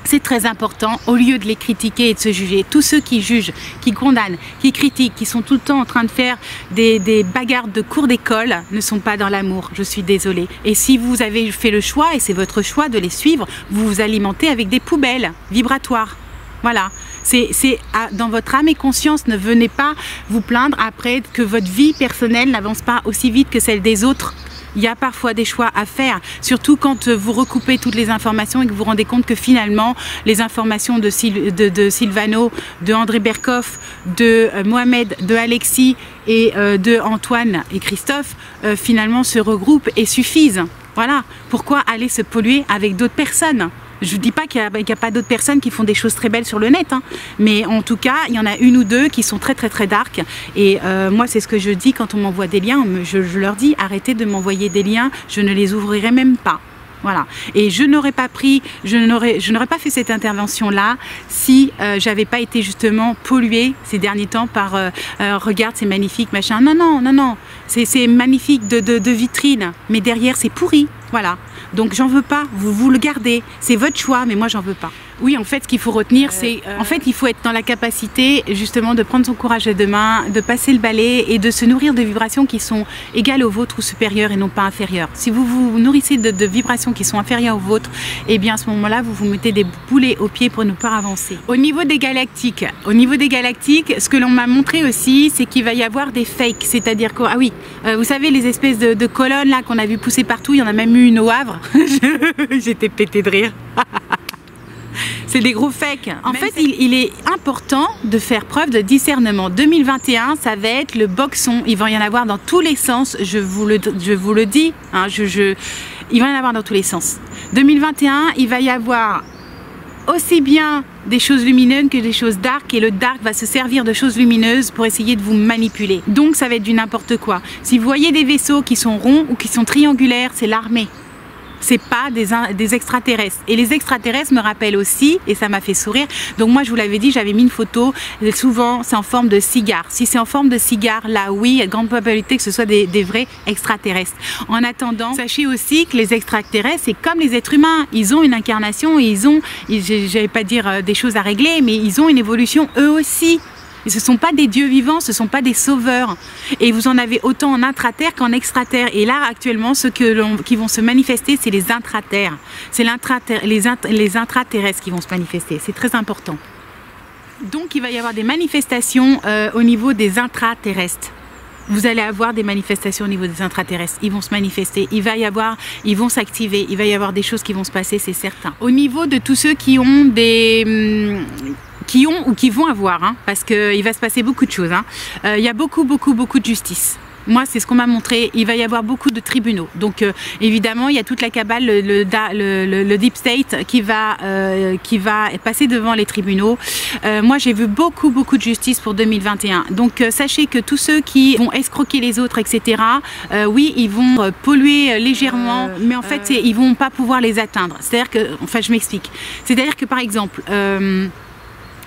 C'est très important, au lieu de les critiquer et de se juger. Tous ceux qui jugent, qui condamnent, qui critiquent, qui sont tout le temps en train de faire des bagarres de cours d'école, ne sont pas dans l'amour, je suis désolée. Et si vous avez fait le choix, et c'est votre choix de les suivre, vous vous alimentez avec des poubelles vibratoires. Voilà, c'est dans votre âme et conscience, ne venez pas vous plaindre après que votre vie personnelle n'avance pas aussi vite que celle des autres. Il y a parfois des choix à faire, surtout quand vous recoupez toutes les informations et que vous vous rendez compte que finalement, les informations de Sylvano, de André Berkoff, de Mohamed, de Alexis et de Antoine et Christophe, finalement se regroupent et suffisent. Voilà, pourquoi aller se polluer avec d'autres personnes ? Je ne vous dis pas qu'il n'y a pas d'autres personnes qui font des choses très belles sur le net, hein. Mais en tout cas, il y en a une ou deux qui sont très dark. Et moi, c'est ce que je dis quand on m'envoie des liens. Je leur dis, arrêtez de m'envoyer des liens, je ne les ouvrirai même pas. Voilà. Et je n'aurais pas fait cette intervention-là si j'avais pas été justement polluée ces derniers temps par regarde, c'est magnifique, machin. Non. C'est magnifique de vitrine, mais derrière, c'est pourri. Voilà. Donc j'en veux pas, vous le gardez, c'est votre choix, mais moi j'en veux pas. Oui, en fait, ce qu'il faut retenir, c'est en fait, il faut être dans la capacité justement de prendre son courage à deux mains, de passer le balai et de se nourrir de vibrations qui sont égales aux vôtres ou supérieures et non pas inférieures. Si vous vous nourrissez de vibrations qui sont inférieures aux vôtres, eh bien à ce moment-là, vous vous mettez des boulets aux pieds pour ne pas avancer. Au niveau des galactiques, ce que l'on m'a montré aussi, c'est qu'il va y avoir des fakes, c'est-à-dire que, ah oui, vous savez, les espèces de colonnes là qu'on a vu pousser partout, il y en a même eu une au Havre. J'étais pétée de rire. C'est des gros fakes. En fait, il est important de faire preuve de discernement. 2021, ça va être le boxon. Il va y en avoir dans tous les sens. Je vous le dis. Hein, il va y en avoir dans tous les sens. 2021, il va y avoir aussi bien des choses lumineuses que des choses dark, et le dark va se servir de choses lumineuses pour essayer de vous manipuler. Donc, ça va être du n'importe quoi. Si vous voyez des vaisseaux qui sont ronds ou qui sont triangulaires, c'est l'armée. C'est pas des extraterrestres. Et les extraterrestres me rappellent aussi, et ça m'a fait sourire, donc moi je vous l'avais dit, j'avais mis une photo, souvent c'est en forme de cigare. Si c'est en forme de cigare, là oui, il y a de grandes probabilités que ce soit des vrais extraterrestres. En attendant, sachez aussi que les extraterrestres, c'est comme les êtres humains, ils ont une incarnation, et je vais pas dire des choses à régler, mais ils ont une évolution eux aussi. Et ce ne sont pas des dieux vivants, ce ne sont pas des sauveurs. Et vous en avez autant en intraterre qu'en extraterre. Et là, actuellement, ceux qui vont se manifester, c'est les intraterres. C'est les intraterrestres qui vont se manifester. C'est très important. Donc, il va y avoir des manifestations au niveau des intraterrestres. Vous allez avoir des manifestations au niveau des intraterrestres. Ils vont se manifester, ils vont s'activer, il va y avoir des choses qui vont se passer, c'est certain. Au niveau de tous ceux qui ont ou qui vont avoir, hein, parce qu'il va se passer beaucoup de choses. Hein. Il y a beaucoup de justice. Moi, c'est ce qu'on m'a montré. Il va y avoir beaucoup de tribunaux. Donc, évidemment, il y a toute la cabale, le Deep State qui va passer devant les tribunaux. Moi, j'ai vu beaucoup de justice pour 2021. Donc, sachez que tous ceux qui vont escroquer les autres, etc., oui, ils vont polluer légèrement, mais en fait, ils vont pas pouvoir les atteindre. C'est-à-dire que, enfin, je m'explique. C'est-à-dire que, par exemple,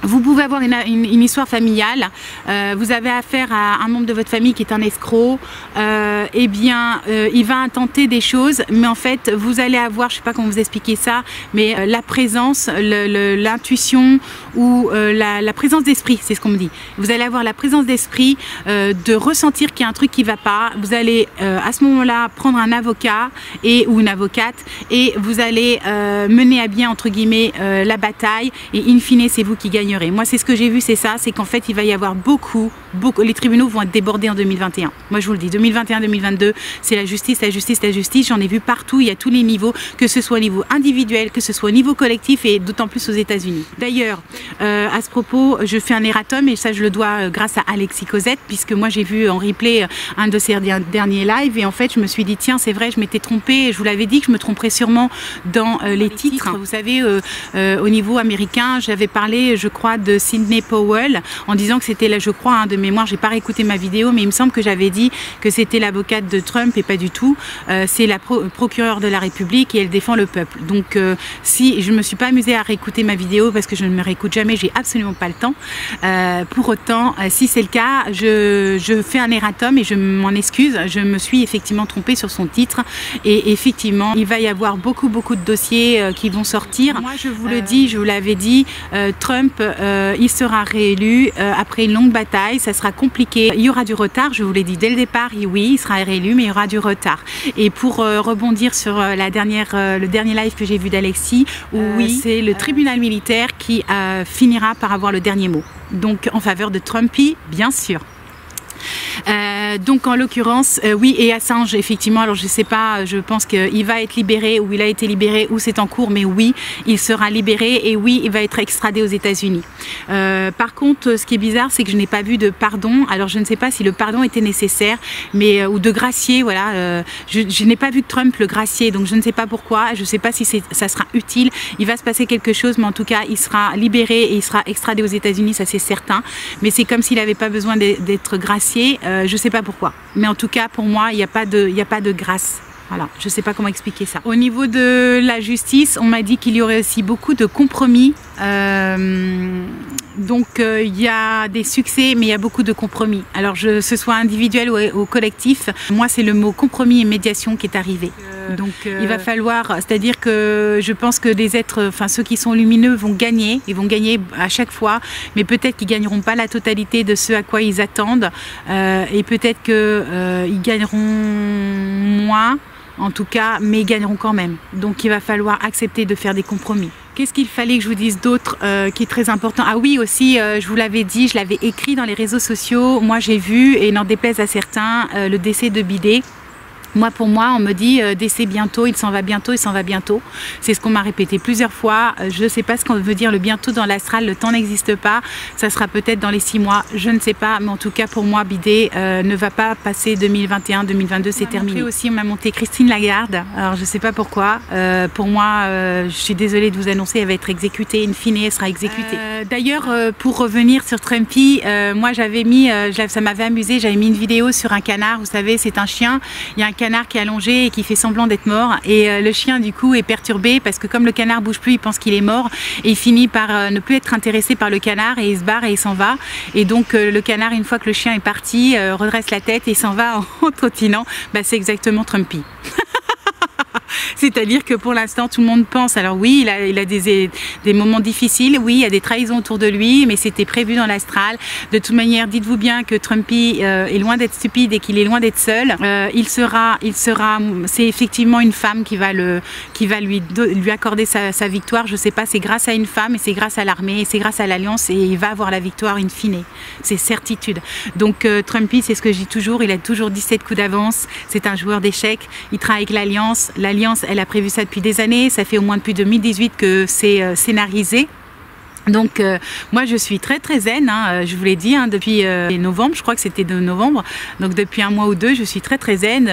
vous pouvez avoir une histoire familiale, vous avez affaire à un membre de votre famille qui est un escroc, eh bien, il va intenter des choses, mais en fait, vous allez avoir, je ne sais pas comment vous expliquer ça, mais la présence, l'intuition ou la présence d'esprit, c'est ce qu'on me dit. Vous allez avoir la présence d'esprit de ressentir qu'il y a un truc qui ne va pas. Vous allez à ce moment-là prendre un avocat ou une avocate et vous allez mener à bien, entre guillemets, la bataille, et in fine, c'est vous qui gagnerez. Moi, c'est ce que j'ai vu, c'est ça, c'est qu'en fait, il va y avoir beaucoup, les tribunaux vont être débordés en 2021. Moi, je vous le dis, 2021-2022, c'est la justice. J'en ai vu partout, il y a tous les niveaux, que ce soit au niveau individuel, que ce soit au niveau collectif, et d'autant plus aux États-Unis. D'ailleurs, À ce propos, je fais un erratum et ça je le dois grâce à Alexis Cosette, puisque moi j'ai vu en replay un de ses derniers lives et en fait je me suis dit tiens c'est vrai je m'étais trompée, je vous l'avais dit que je me tromperais sûrement dans les titres. Vous savez au niveau américain j'avais parlé je crois de Sidney Powell en disant que c'était là je crois de mémoire, j'ai pas réécouté ma vidéo mais il me semble que j'avais dit que c'était l'avocate de Trump et pas du tout, c'est la procureure de la République et elle défend le peuple. Donc si je me suis pas amusée à réécouter ma vidéo parce que je ne me réécoute jamais, j'ai absolument pas le temps. Pour autant, si c'est le cas, je fais un erratum et je m'en excuse. Je me suis effectivement trompée sur son titre et effectivement, il va y avoir beaucoup de dossiers qui vont sortir. Moi, je vous le dis, je vous l'avais dit, Trump, il sera réélu après une longue bataille. Ça sera compliqué. Il y aura du retard. Je vous l'ai dit dès le départ. Oui, il sera réélu, mais il y aura du retard. Et pour rebondir sur le dernier live que j'ai vu d'Alexis, oui, c'est le tribunal militaire qui finira par avoir le dernier mot. Donc en faveur de Trumpy, bien sûr. Donc en l'occurrence, oui, et Assange, effectivement, alors je sais pas, je pense qu'il va être libéré, ou il a été libéré, ou c'est en cours, mais oui, il sera libéré, et oui, il va être extradé aux États-Unis. Par contre, ce qui est bizarre, c'est que je n'ai pas vu de pardon, alors je ne sais pas si le pardon était nécessaire, mais ou de gracier, voilà, je n'ai pas vu que Trump le gracier, donc je ne sais pas pourquoi, je ne sais pas si ça sera utile, il va se passer quelque chose, mais en tout cas, il sera libéré et il sera extradé aux États-Unis, ça c'est certain, mais c'est comme s'il n'avait pas besoin d'être gracié, je ne sais pas pourquoi, mais en tout cas pour moi il n'y a pas de grâce. Voilà, je ne sais pas comment expliquer ça. Au niveau de la justice, on m'a dit qu'il y aurait aussi beaucoup de compromis. Donc il y a des succès, mais il y a beaucoup de compromis. Alors que ce soit individuel ou collectif, moi c'est le mot compromis et médiation qui est arrivé. Donc il va falloir, c'est-à-dire que je pense que des êtres, enfin ceux qui sont lumineux vont gagner, ils vont gagner à chaque fois, mais peut-être qu'ils gagneront pas la totalité de ce à quoi ils attendent, et peut-être qu'ils gagneront moins. En tout cas, mais ils gagneront quand même. Donc il va falloir accepter de faire des compromis. Qu'est-ce qu'il fallait que je vous dise d'autre qui est très important? Ah oui, aussi, je vous l'avais dit, je l'avais écrit dans les réseaux sociaux. Moi, j'ai vu, et n'en déplaise à certains, le décès de Bidet. Moi, pour moi, on me dit décès bientôt, il s'en va bientôt, il s'en va bientôt. C'est ce qu'on m'a répété plusieurs fois. Je ne sais pas ce qu'on veut dire le bientôt dans l'astral, le temps n'existe pas. Ça sera peut-être dans les 6 mois, je ne sais pas. Mais en tout cas, pour moi, Bidet ne va pas passer 2021, 2022, c'est terminé. Aussi, on m'a monté Christine Lagarde. Alors, je ne sais pas pourquoi. Pour moi, je suis désolée de vous annoncer, elle va être exécutée. In fine, elle sera exécutée. D'ailleurs, pour revenir sur Trumpy, moi, j'avais mis, ça m'avait amusé, j'avais mis une vidéo sur un canard. Vous savez, c'est un chien. Il y a un canard qui est allongé et qui fait semblant d'être mort et le chien du coup est perturbé parce que comme le canard bouge plus, il pense qu'il est mort et il finit par ne plus être intéressé par le canard et il se barre et il s'en va. Et donc le canard, une fois que le chien est parti, redresse la tête et s'en va en trottinant. Bah, c'est exactement Trumpy. C'est-à-dire que pour l'instant, tout le monde pense, alors oui, il a des moments difficiles, oui, il y a des trahisons autour de lui, mais c'était prévu dans l'astral. De toute manière, dites-vous bien que Trumpy est loin d'être stupide et qu'il est loin d'être seul. C'est effectivement une femme qui va lui accorder sa victoire. Je ne sais pas, c'est grâce à une femme et c'est grâce à l'armée et c'est grâce à l'alliance et il va avoir la victoire in fine. C'est certitude. Donc Trumpy, c'est ce que je dis toujours, il a toujours 17 coups d'avance. C'est un joueur d'échecs. Il travaille avec l'alliance. L'alliance, elle a prévu ça depuis des années. Ça fait au moins depuis 2018 que c'est scénarisé. Donc moi je suis très zen, hein, je vous l'ai dit, hein, depuis novembre, je crois que c'était de novembre, donc depuis un mois ou deux je suis très zen,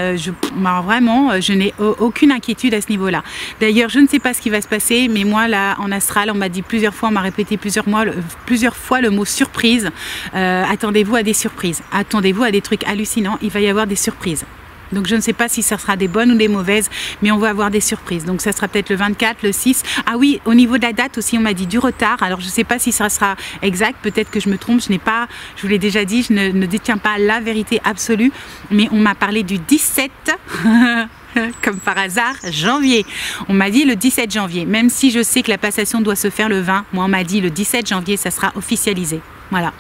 vraiment je n'ai aucune inquiétude à ce niveau là. D'ailleurs je ne sais pas ce qui va se passer, mais moi là en astral on m'a dit plusieurs fois, on m'a répété plusieurs fois le mot surprise. Attendez-vous à des surprises, attendez-vous à des trucs hallucinants, il va y avoir des surprises. Donc je ne sais pas si ça sera des bonnes ou des mauvaises, mais on va avoir des surprises. Donc ça sera peut-être le 24, le 6. Ah oui, au niveau de la date aussi, on m'a dit du retard. Alors je ne sais pas si ça sera exact, peut-être que je me trompe. Je vous l'ai déjà dit, je ne détiens pas la vérité absolue, mais on m'a parlé du 17, comme par hasard, janvier. On m'a dit le 17 janvier, même si je sais que la passation doit se faire le 20. Moi on m'a dit le 17 janvier, ça sera officialisé. Voilà.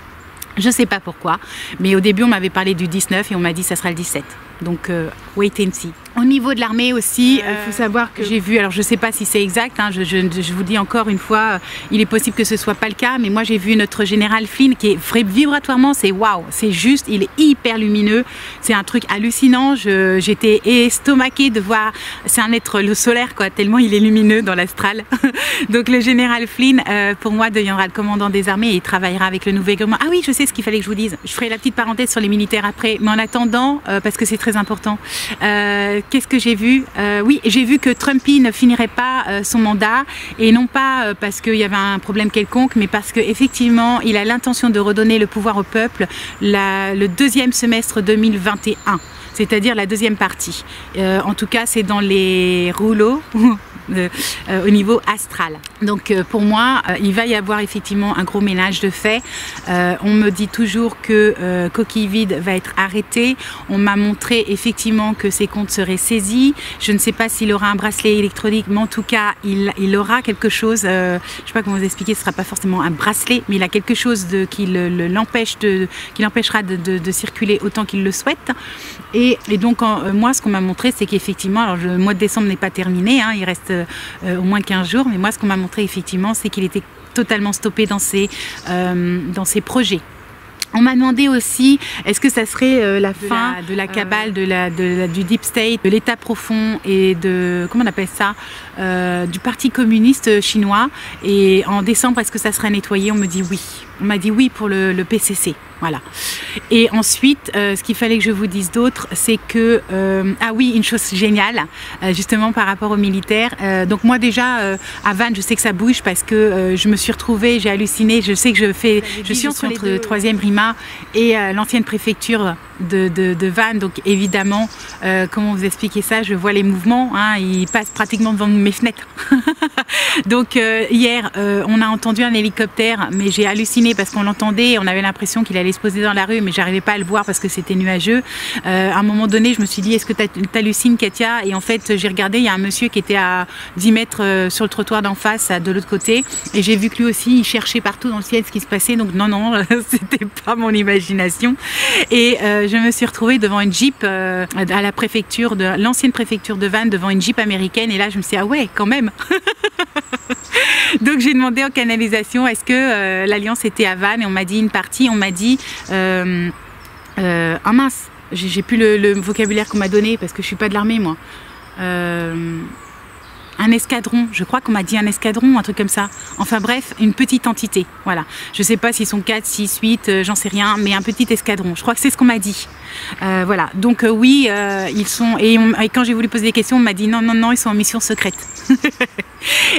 Je ne sais pas pourquoi, mais au début on m'avait parlé du 19 et on m'a dit ça sera le 17. Donc wait and see. Au niveau de l'armée aussi, il faut savoir que j'ai vu, alors je ne sais pas si c'est exact, hein, je vous dis encore une fois, il est possible que ce ne soit pas le cas, mais moi j'ai vu notre général Flynn qui est vibratoirement, c'est waouh, c'est juste, il est hyper lumineux, c'est un truc hallucinant, j'étais estomaquée de voir, c'est un être le solaire quoi, tellement il est lumineux dans l'astral. Donc le général Flynn, pour moi, deviendra le commandant des armées et il travaillera avec le nouveau gouvernement. Ah oui, je sais ce qu'il fallait que je vous dise, je ferai la petite parenthèse sur les militaires après, mais en attendant, parce que c'est très important, qu'est-ce que j'ai vu? Oui, j'ai vu que Trumpy ne finirait pas son mandat et non pas parce qu'il y avait un problème quelconque, mais parce qu'effectivement, il a l'intention de redonner le pouvoir au peuple le deuxième semestre 2021, c'est-à-dire la deuxième partie. En tout cas, c'est dans les rouleaux. Au niveau astral. Donc pour moi, il va y avoir effectivement un gros ménage de fait. On me dit toujours que Coquille Vide va être arrêté. On m'a montré effectivement que ses comptes seraient saisis. Je ne sais pas s'il aura un bracelet électronique, mais en tout cas, il aura quelque chose. Je ne sais pas comment vous expliquer, ce ne sera pas forcément un bracelet, mais il a quelque chose qui l'empêchera de circuler autant qu'il le souhaite. Et donc, moi, ce qu'on m'a montré, c'est qu'effectivement, alors le mois de décembre n'est pas terminé, hein, il reste au moins 15 jours, mais moi, ce qu'on m'a montré, effectivement, c'est qu'il était totalement stoppé dans ses projets. On m'a demandé aussi, est-ce que ça serait la fin de la cabale, du deep state, de l'état profond et de, comment on appelle ça, du parti communiste chinois. Et en décembre, est-ce que ça serait nettoyé? On me dit oui. On m'a dit oui pour le PCC. Voilà. Et ensuite, ce qu'il fallait que je vous dise d'autre, c'est que, ah oui, une chose géniale, justement par rapport aux militaires. Donc moi déjà, à Vannes, je sais que ça bouge parce que je me suis retrouvée, j'ai halluciné, je sais que je suis entre le 3e RIMA et l'ancienne préfecture de Vannes. Donc évidemment, comment vous expliquer ça, je vois les mouvements, hein, ils passent pratiquement devant mes fenêtres. Donc hier, on a entendu un hélicoptère, mais j'ai halluciné parce qu'on l'entendait, on avait l'impression qu'il allait se poser dans la rue, mais j'arrivais pas à le voir parce que c'était nuageux. À un moment donné, je me suis dit, est-ce que tu hallucines, Katia? Et en fait, j'ai regardé, il y a un monsieur qui était à 10 mètres sur le trottoir d'en face, de l'autre côté, et j'ai vu que lui aussi, il cherchait partout dans le ciel ce qui se passait. Donc non, non, c'était pas mon imagination. Et je me suis retrouvée devant une Jeep à la préfecture l'ancienne préfecture de Vannes, devant une Jeep américaine, et là, je me suis dit, ah ouais, quand même. Donc j'ai demandé en canalisation, est-ce que l'Alliance était à Vannes, et on m'a dit une partie, on m'a dit ah mince, j'ai plus le vocabulaire qu'on m'a donné parce que je suis pas de l'armée moi. Un escadron, je crois qu'on m'a dit un escadron, un truc comme ça. Enfin bref, une petite entité, voilà. Je sais pas s'ils sont 4, 6, 8, j'en sais rien, mais un petit escadron. Je crois que c'est ce qu'on m'a dit. Voilà, donc oui, ils sont... Et quand j'ai voulu poser des questions, on m'a dit non, non, non, ils sont en mission secrète.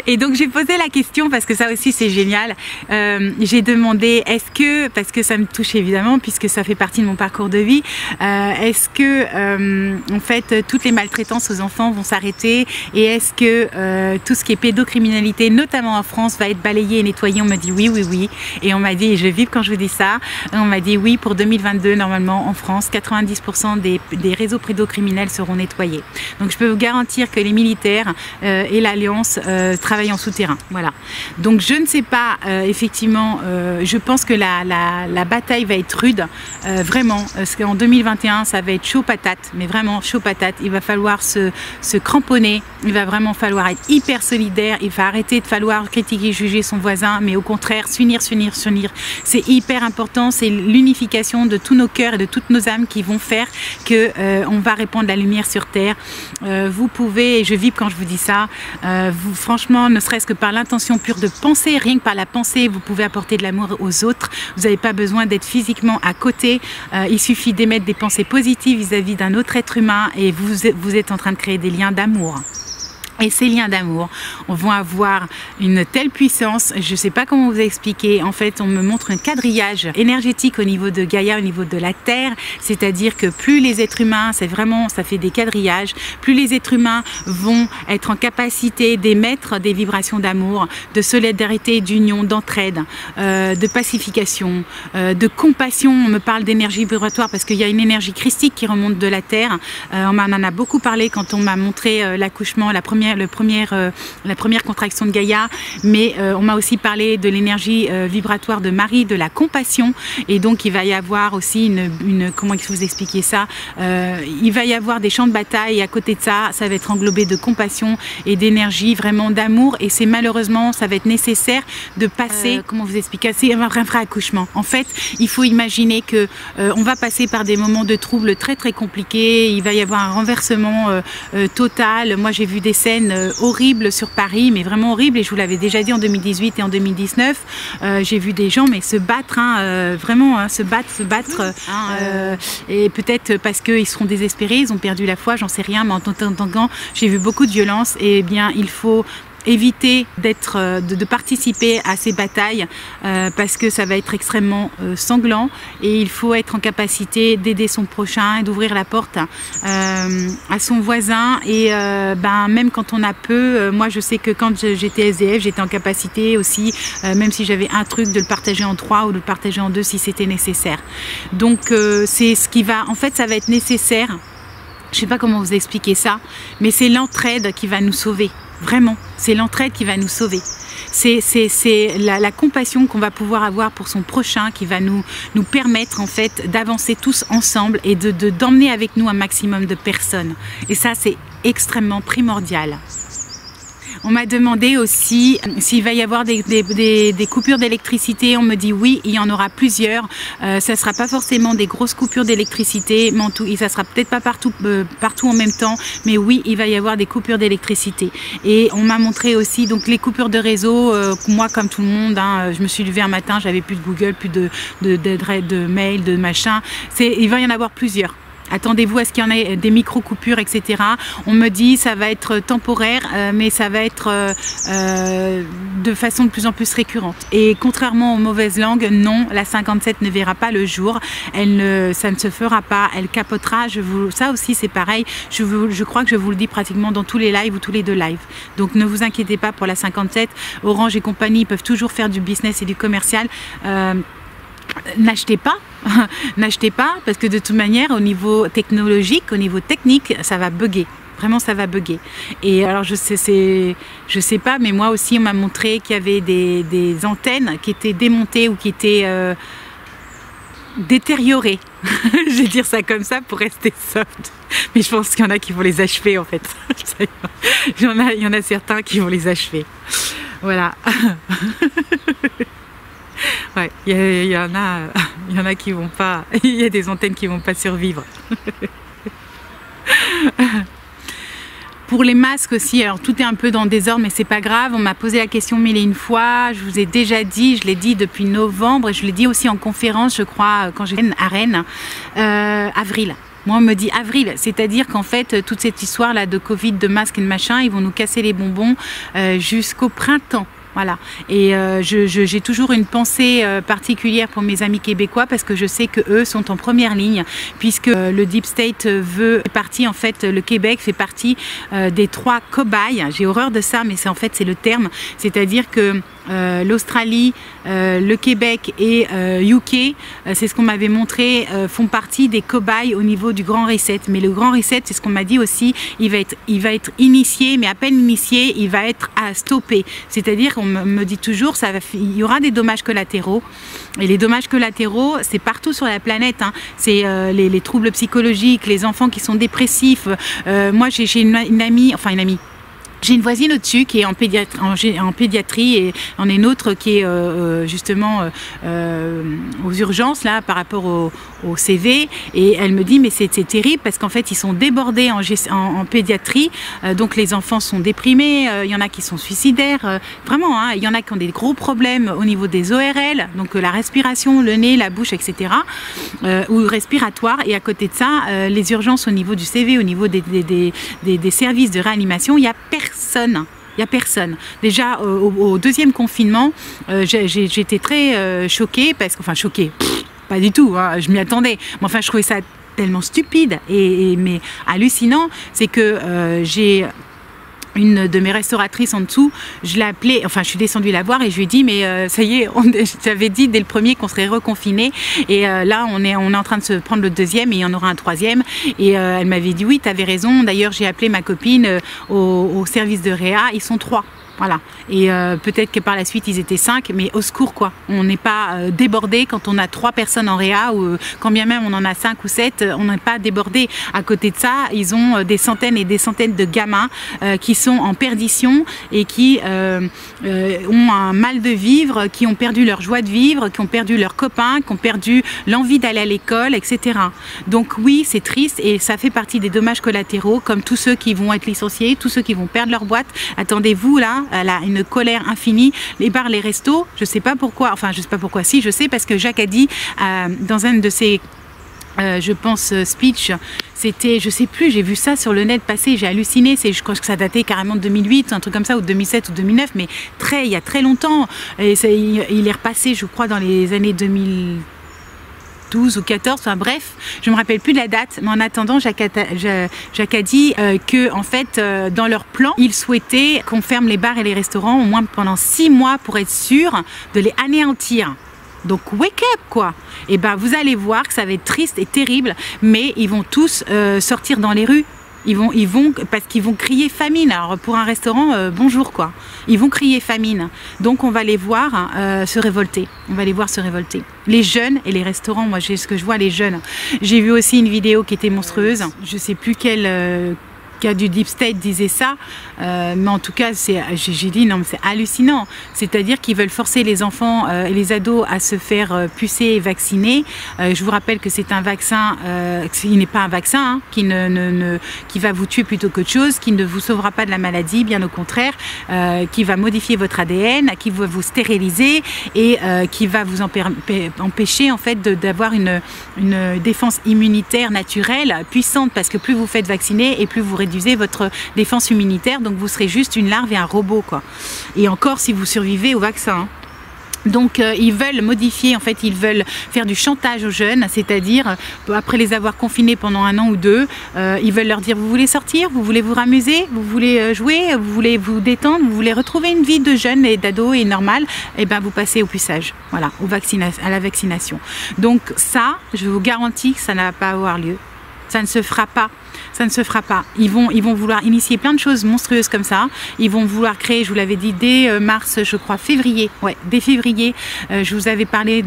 Et donc j'ai posé la question, parce que ça aussi c'est génial, j'ai demandé, est-ce que, parce que ça me touche évidemment, puisque ça fait partie de mon parcours de vie, est-ce que, en fait, toutes les maltraitances aux enfants vont s'arrêter, et est-ce que tout ce qui est pédocriminalité, notamment en France, va être balayé et nettoyé? On m'a dit oui, oui, oui. Et on m'a dit, et je vibre quand je vous dis ça, on m'a dit oui, pour 2022, normalement, en France, 90% des réseaux pédocriminels seront nettoyés. Donc je peux vous garantir que les militaires et l'Alliance travaillent en souterrain. Voilà. Donc je ne sais pas, effectivement, je pense que la bataille va être rude, vraiment, parce qu'en 2021, ça va être chaud patate, mais vraiment chaud patate. Il va falloir se cramponner, il va vraiment falloir être hyper solidaire, il va arrêter de falloir critiquer, juger son voisin, mais au contraire, s'unir, s'unir, s'unir. C'est hyper important, c'est l'unification de tous nos cœurs et de toutes nos âmes qui vont faire que on va répandre la lumière sur Terre. Vous pouvez, et je vibre quand je vous dis ça, vous, franchement, ne serait-ce que par l'intention pure de penser, rien que par la pensée, vous pouvez apporter de l'amour aux autres. Vous n'avez pas besoin d'être physiquement à côté, il suffit d'émettre des pensées positives vis-à-vis d'un autre être humain et vous êtes en train de créer des liens d'amour. Et ces liens d'amour vont avoir une telle puissance, je ne sais pas comment vous expliquer. En fait, on me montre un quadrillage énergétique au niveau de Gaïa, au niveau de la Terre. C'est-à-dire que plus les êtres humains, c'est vraiment, ça fait des quadrillages, plus les êtres humains vont être en capacité d'émettre des vibrations d'amour, de solidarité, d'union, d'entraide, de pacification, de compassion. On me parle d'énergie vibratoire parce qu'il y a une énergie christique qui remonte de la Terre. On en a beaucoup parlé quand on m'a montré l'accouchement, la première la première contraction de Gaïa, mais on m'a aussi parlé de l'énergie vibratoire de Marie, de la compassion, et donc il va y avoir aussi comment il faut vous expliquer ça, il va y avoir des champs de bataille, et à côté de ça, ça va être englobé de compassion et d'énergie, vraiment d'amour, et c'est malheureusement, ça va être nécessaire de passer, comment vous expliquer, c'est un vrai accouchement. En fait, il faut imaginer que on va passer par des moments de troubles très compliqués, il va y avoir un renversement total. Moi j'ai vu des scènes horribles sur Paris, mais vraiment horribles, et je vous l'avais déjà dit en 2018 et en 2019, j'ai vu des gens mais se battre, vraiment se battre, et peut-être parce qu'ils seront désespérés, ils ont perdu la foi, j'en sais rien, mais en tant que j'ai vu beaucoup de violence, et bien il faut éviter de participer à ces batailles parce que ça va être extrêmement sanglant, et il faut être en capacité d'aider son prochain et d'ouvrir la porte à son voisin, et même quand on a peu, moi je sais que quand j'étais SDF, j'étais en capacité aussi, même si j'avais un truc, de le partager en 3 ou de le partager en 2 si c'était nécessaire. Donc c'est ce qui va, en fait ça va être nécessaire, je sais pas comment vous expliquer ça, mais c'est l'entraide qui va nous sauver. Vraiment, c'est l'entraide qui va nous sauver. C'est la compassion qu'on va pouvoir avoir pour son prochain qui va nous permettre en fait d'avancer tous ensemble et d'emmener avec nous un maximum de personnes. Et ça, c'est extrêmement primordial. On m'a demandé aussi s'il va y avoir des coupures d'électricité. On me dit oui, il y en aura plusieurs. Ça ne sera pas forcément des grosses coupures d'électricité, mais ça ne sera peut-être pas partout en même temps. Mais oui, il va y avoir des coupures d'électricité. Et on m'a montré aussi donc les coupures de réseau. Moi, comme tout le monde, je me suis levée un matin, j'avais plus de Google, plus de mail, de machin. Il va y en avoir plusieurs. Attendez-vous à ce qu'il y en ait des micro-coupures, etc. On me dit ça va être temporaire, mais ça va être de façon de plus en plus récurrente. Et contrairement aux mauvaises langues, non, la 57 ne verra pas le jour. Ça ne se fera pas, elle capotera. Ça aussi c'est pareil, je crois que je vous le dis pratiquement dans tous les lives ou tous les 2 lives. Donc ne vous inquiétez pas pour la 57. Orange et compagnie peuvent toujours faire du business et du commercial. N'achetez pas. N'achetez pas, parce que de toute manière au niveau technologique, au niveau technique, ça va bugger. Vraiment ça va bugger. Et alors je sais pas, mais moi aussi on m'a montré qu'il y avait des antennes qui étaient démontées ou qui étaient détériorées. Je vais dire ça comme ça pour rester soft. Mais je pense qu'il y en a qui vont les achever en fait. Il y en a certains qui vont les achever. Voilà. Ouais, il y en a qui vont pas, il y a des antennes qui vont pas survivre. Pour les masques aussi, alors tout est un peu dans le désordre, mais c'est pas grave. On m'a posé la question mille et une fois. Je vous ai déjà dit, je l'ai dit depuis novembre, et je l'ai dit aussi en conférence, je crois, quand j'étais à Rennes, avril. Moi, on me dit avril, c'est-à-dire qu'en fait, toute cette histoire-là de Covid, de masques et de machin, ils vont nous casser les bonbons jusqu'au printemps. Voilà, et j'ai toujours une pensée particulière pour mes amis québécois, parce que je sais que eux sont en première ligne, puisque le Deep State en fait, le Québec fait partie des 3 cobayes. J'ai horreur de ça, mais c'est le terme, c'est-à-dire que l'Australie, le Québec et UK, c'est ce qu'on m'avait montré, font partie des cobayes au niveau du Grand Reset. Mais le Grand Reset, c'est ce qu'on m'a dit aussi, il va être initié, mais à peine initié, il va être à stopper. C'est-à-dire qu'on me dit toujours, il y aura des dommages collatéraux. Et les dommages collatéraux, c'est partout sur la planète. C'est les troubles psychologiques, les enfants qui sont dépressifs. Moi, j'ai une amie. J'ai une voisine au-dessus qui est en pédiatrie, et on est une autre qui est justement aux urgences là par rapport au CV, et elle me dit mais c'est terrible parce qu'en fait ils sont débordés en pédiatrie, donc les enfants sont déprimés, il y en a qui sont suicidaires, vraiment, il y en a qui ont des gros problèmes au niveau des ORL, donc la respiration, le nez, la bouche, etc. Ou respiratoire, et à côté de ça, les urgences au niveau du CV, au niveau des services de réanimation, il y a personne. Il n'y a personne. Déjà, au 2e confinement, j'étais très choquée, parce que, enfin choquée, pas du tout, je m'y attendais. Mais enfin, je trouvais ça tellement stupide mais hallucinant. C'est que une de mes restauratrices en dessous, je l'ai appelée, enfin je suis descendue la voir et je lui ai dit mais ça y est, j'avais dit dès le premier qu'on serait reconfiné et là on est en train de se prendre le deuxième et il y en aura un troisième et elle m'avait dit oui tu avais raison, d'ailleurs j'ai appelé ma copine au service de Réa, ils sont 3. Voilà, et peut-être que par la suite ils étaient 5, mais au secours quoi, on n'est pas débordé quand on a 3 personnes en réa ou quand bien même on en a 5 ou 7, on n'est pas débordé. À côté de ça, ils ont des centaines et des centaines de gamins qui sont en perdition et qui ont un mal de vivre, qui ont perdu leur joie de vivre, qui ont perdu leurs copains, qui ont perdu l'envie d'aller à l'école, etc. Donc oui, c'est triste et ça fait partie des dommages collatéraux, comme tous ceux qui vont être licenciés, tous ceux qui vont perdre leur boîte. Attendez-vous là, elle a une colère infinie. Les bars, les restos, je sais pas pourquoi, enfin je sais pas pourquoi, si je sais parce que Jacques a dit dans un de ses je pense speech, c'était, je sais plus, j'ai vu ça sur le net passer, j'ai halluciné, je crois que ça datait carrément de 2008, un truc comme ça, ou 2007 ou 2009, mais il y a très longtemps, et il est repassé je crois dans les années 2012 ou 14, enfin bref, je me rappelle plus de la date, mais en attendant, Jacques a dit que en fait, dans leur plan, ils souhaitaient qu'on ferme les bars et les restaurants au moins pendant 6 mois pour être sûr de les anéantir. Donc wake up quoi. Et ben vous allez voir que ça va être triste et terrible, mais ils vont tous sortir dans les rues. Ils vont parce qu'ils vont crier famine. Alors pour un restaurant, bonjour quoi. Ils vont crier famine. Donc on va les voir se révolter. On va les voir se révolter. Les jeunes et les restaurants, moi ce que je vois les jeunes. J'ai vu aussi une vidéo qui était monstrueuse. Je sais plus quelle cas du Deep State disait ça, mais en tout cas j'ai dit non mais c'est hallucinant, c'est-à-dire qu'ils veulent forcer les enfants et les ados à se faire pucer et vacciner. Je vous rappelle que c'est un vaccin, il n'est pas un vaccin qui va vous tuer plutôt qu'autre chose, qui ne vous sauvera pas de la maladie, bien au contraire, qui va modifier votre ADN, qui va vous stériliser et qui va vous empêcher en fait d'avoir une défense immunitaire naturelle puissante, parce que plus vous faites vacciner et plus vous réduisez votre défense immunitaire, donc vous serez juste une larve et un robot quoi. Et encore si vous survivez au vaccin. Hein. Donc ils veulent modifier, en fait ils veulent faire du chantage aux jeunes, c'est-à-dire après les avoir confinés pendant 1 an ou 2, ils veulent leur dire vous voulez sortir, vous voulez vous ramuser, vous voulez jouer, vous voulez vous détendre, vous voulez retrouver une vie de jeune et d'ado et normale, et ben vous passez au puçage, voilà, à la vaccination. Donc ça, je vous garantis que ça ne va pas avoir lieu, ça ne se fera pas. Ça ne se fera pas. Ils vont vouloir initier plein de choses monstrueuses comme ça. Ils vont vouloir créer, je vous l'avais dit, dès mars, je crois, février. Ouais, dès février, je vous avais parlé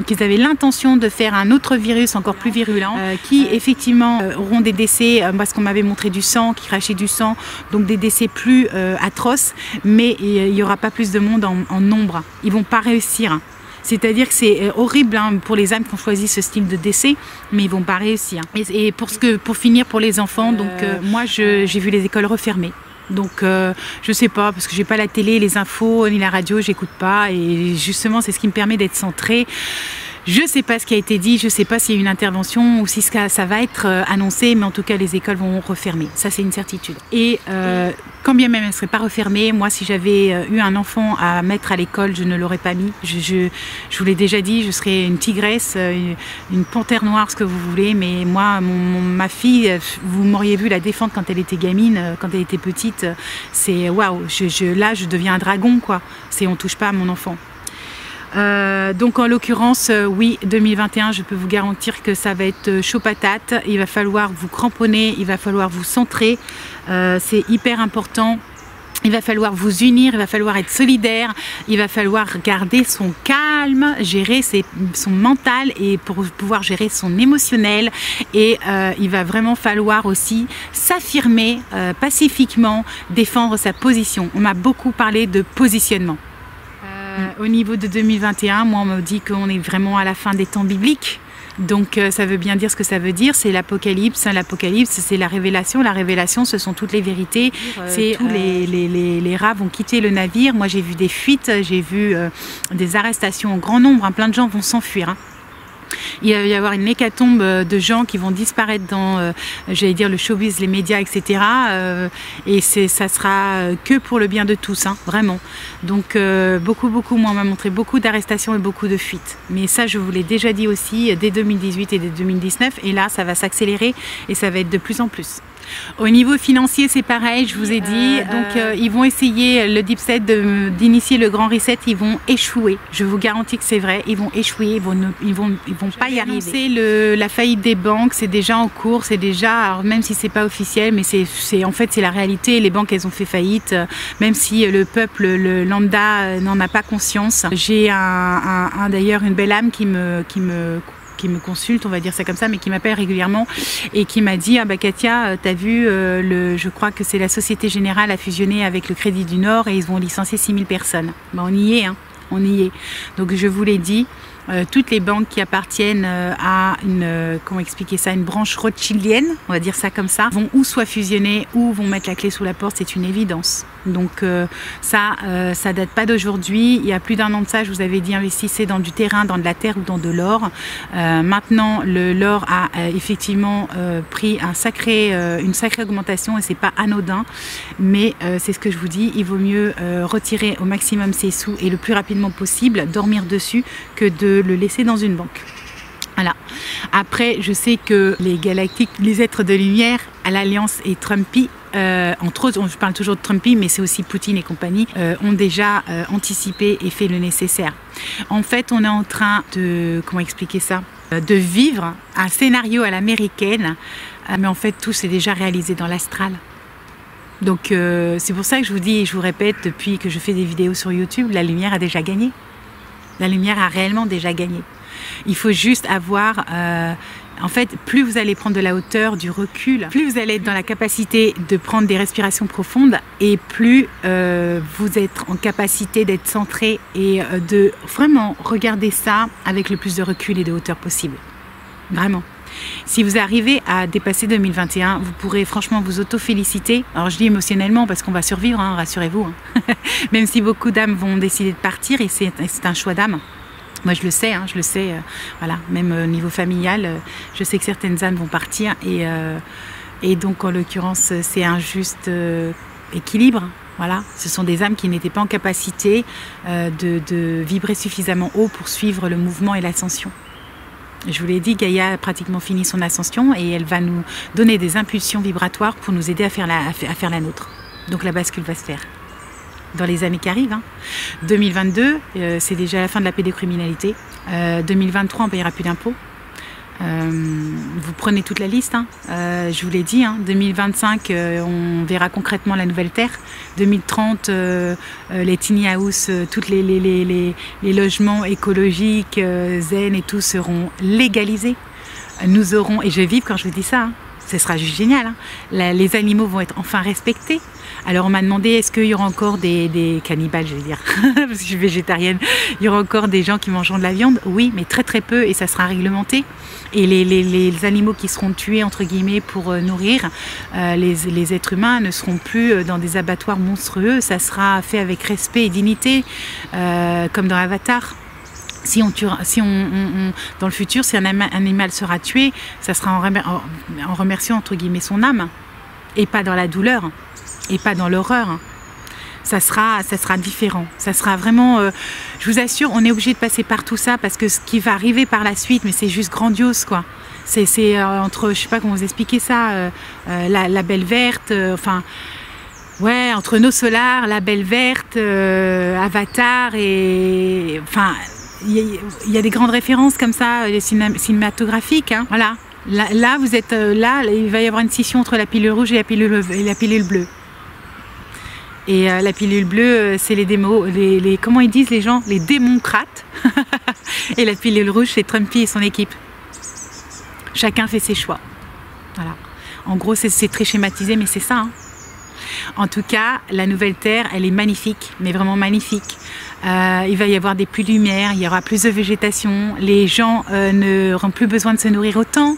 qu'ils avaient l'intention de faire un autre virus encore plus virulent, qui effectivement auront des décès, parce qu'on m'avait montré du sang, qui crachait du sang, donc des décès plus atroces, mais il n'y aura pas plus de monde en nombre. Ils vont pas réussir. C'est-à-dire que c'est horrible hein, pour les âmes qui ont choisi ce style de décès, mais ils vont pas réussir. Et pour finir, pour les enfants, donc moi j'ai vu les écoles refermées. Donc je sais pas, parce que j'ai pas la télé, les infos, ni la radio, j'écoute pas. Et justement, c'est ce qui me permet d'être centrée. Je ne sais pas ce qui a été dit, je ne sais pas s'il y a une intervention ou si ça va être annoncé, mais en tout cas les écoles vont refermer, ça c'est une certitude. Et quand bien même elles ne seraient pas refermées, moi si j'avais eu un enfant à mettre à l'école, je ne l'aurais pas mis. Je vous l'ai déjà dit, je serais une tigresse, une panthère noire, ce que vous voulez, mais moi, ma fille, vous m'auriez vu la défendre quand elle était gamine, quand elle était petite, c'est waouh, là je deviens un dragon quoi, on touche pas à mon enfant. Donc en l'occurrence, oui, 2021, je peux vous garantir que ça va être chaud patate. Il va falloir vous cramponner, il va falloir vous centrer. C'est hyper important. Il va falloir vous unir, il va falloir être solidaire, il va falloir garder son calme, gérer son mental et pour pouvoir gérer son émotionnel. Et il va vraiment falloir aussi s'affirmer pacifiquement, défendre sa position. On m'a beaucoup parlé de positionnement. Au niveau de 2021, moi on me dit qu'on est vraiment à la fin des temps bibliques. Donc ça veut bien dire ce que ça veut dire, c'est l'Apocalypse. L'Apocalypse, c'est la révélation. La révélation, ce sont toutes les vérités. C'est tous les rats vont quitter le navire. Moi j'ai vu des fuites, j'ai vu des arrestations en grand nombre. Hein. Plein de gens vont s'enfuir. Hein. Il va y avoir une hécatombe de gens qui vont disparaître dans, j'allais dire, le showbiz, les médias, etc. Et ça sera que pour le bien de tous, hein, vraiment. Donc beaucoup, moi on m'a montré beaucoup d'arrestations et beaucoup de fuites. Mais ça, je vous l'ai déjà dit aussi dès 2018 et dès 2019. Et là, ça va s'accélérer et ça va être de plus en plus. Au niveau financier, c'est pareil, je vous ai dit. Donc, ils vont essayer, le Deep State, d'initier le grand reset. Ils vont échouer. Je vous garantis que c'est vrai. Ils vont échouer. Ils vont pas y arriver. La faillite des banques, c'est déjà en cours. C'est déjà, alors même si c'est pas officiel, mais en fait, c'est la réalité. Les banques, elles ont fait faillite, même si le peuple, le lambda, n'en a pas conscience. J'ai d'ailleurs une belle âme qui me consulte, on va dire ça comme ça, mais qui m'appelle régulièrement et qui m'a dit: ah bah Katia, t'as vu, je crois que c'est la Société Générale a fusionné avec le Crédit du Nord et ils vont licencier 6000 personnes. Bah, on y est, hein, on y est. Donc je vous l'ai dit, toutes les banques qui appartiennent à comment expliquer ça, une branche rothschildienne, on va dire ça comme ça, vont ou soit fusionner ou vont mettre la clé sous la porte, c'est une évidence. Donc ça date pas d'aujourd'hui. Il y a plus d'1 an de ça, je vous avais dit, investissez dans du terrain, dans de la terre ou dans de l'or. Maintenant, l'or a effectivement pris une sacrée augmentation et c'est pas anodin. Mais c'est ce que je vous dis, il vaut mieux retirer au maximum ses sous et le plus rapidement possible, dormir dessus, que de le laisser dans une banque. Voilà. Après, je sais que les galactiques, les êtres de lumière, à l'Alliance et Trumpy, entre autres, je parle toujours de Trumpy, mais c'est aussi Poutine et compagnie, ont déjà anticipé et fait le nécessaire. En fait, on est en train de, comment expliquer ça, de vivre un scénario à l'américaine, mais en fait, tout s'est déjà réalisé dans l'astral. Donc, c'est pour ça que je vous dis et je vous répète, depuis que je fais des vidéos sur YouTube, la lumière a déjà gagné. La lumière a réellement déjà gagné. Il faut juste avoir, en fait, plus vous allez prendre de la hauteur, du recul, plus vous allez être dans la capacité de prendre des respirations profondes et plus vous êtes en capacité d'être centré et de vraiment regarder ça avec le plus de recul et de hauteur possible. Vraiment. Si vous arrivez à dépasser 2021, vous pourrez franchement vous auto-féliciter. Alors je dis émotionnellement parce qu'on va survivre, hein, rassurez-vous. Hein. Même si beaucoup d'âmes vont décider de partir et c'est un choix d'âme. Moi je le sais, hein, voilà, même au niveau familial, je sais que certaines âmes vont partir et donc en l'occurrence c'est un juste équilibre. Voilà, ce sont des âmes qui n'étaient pas en capacité de vibrer suffisamment haut pour suivre le mouvement et l'ascension. Je vous l'ai dit, Gaïa a pratiquement fini son ascension et elle va nous donner des impulsions vibratoires pour nous aider à faire la nôtre. Donc la bascule va se faire dans les années qui arrivent. Hein. 2022, c'est déjà la fin de la pédocriminalité. 2023, on ne payera plus d'impôts. Vous prenez toute la liste, hein. Je vous l'ai dit, hein. 2025, on verra concrètement la nouvelle terre. 2030, les tiny house, tous les logements écologiques, zen et tout seront légalisés. Nous aurons, et je vais vivre quand je vous dis ça, hein, ce sera juste génial, hein. Les animaux vont être enfin respectés. Alors on m'a demandé est-ce qu'il y aura encore des cannibales, je veux dire, parce que je suis végétarienne, il y aura encore des gens qui mangeront de la viande? Oui, mais très très peu et ça sera réglementé. Et les animaux qui seront tués entre guillemets pour nourrir les êtres humains ne seront plus dans des abattoirs monstrueux, ça sera fait avec respect et dignité, comme dans Avatar. Dans le futur, si un animal sera tué, ça sera en remerciant entre guillemets son âme et pas dans la douleur. Et pas dans l'horreur. Ça sera différent. Ça sera vraiment, je vous assure, on est obligé de passer par tout ça parce que ce qui va arriver par la suite, mais c'est juste grandiose, quoi. C'est entre, je sais pas comment vous expliquer ça, la Belle Verte, enfin, ouais, entre Nos Solars, la Belle Verte, Avatar et, enfin, il y a des grandes références comme ça, cinématographiques, hein, voilà. Là, vous êtes là, il va y avoir une scission entre la pilule rouge et la pilule bleue. Et la pilule bleue, c'est les démos, comment ils disent les gens? Les démocrates. Et la pilule rouge, c'est Trumpy et son équipe. Chacun fait ses choix. Voilà. En gros, c'est très schématisé, mais c'est ça. Hein. En tout cas, la nouvelle Terre, elle est magnifique, mais vraiment magnifique. Il va y avoir des pluies de lumière, il y aura plus de végétation, les gens n'auront plus besoin de se nourrir autant.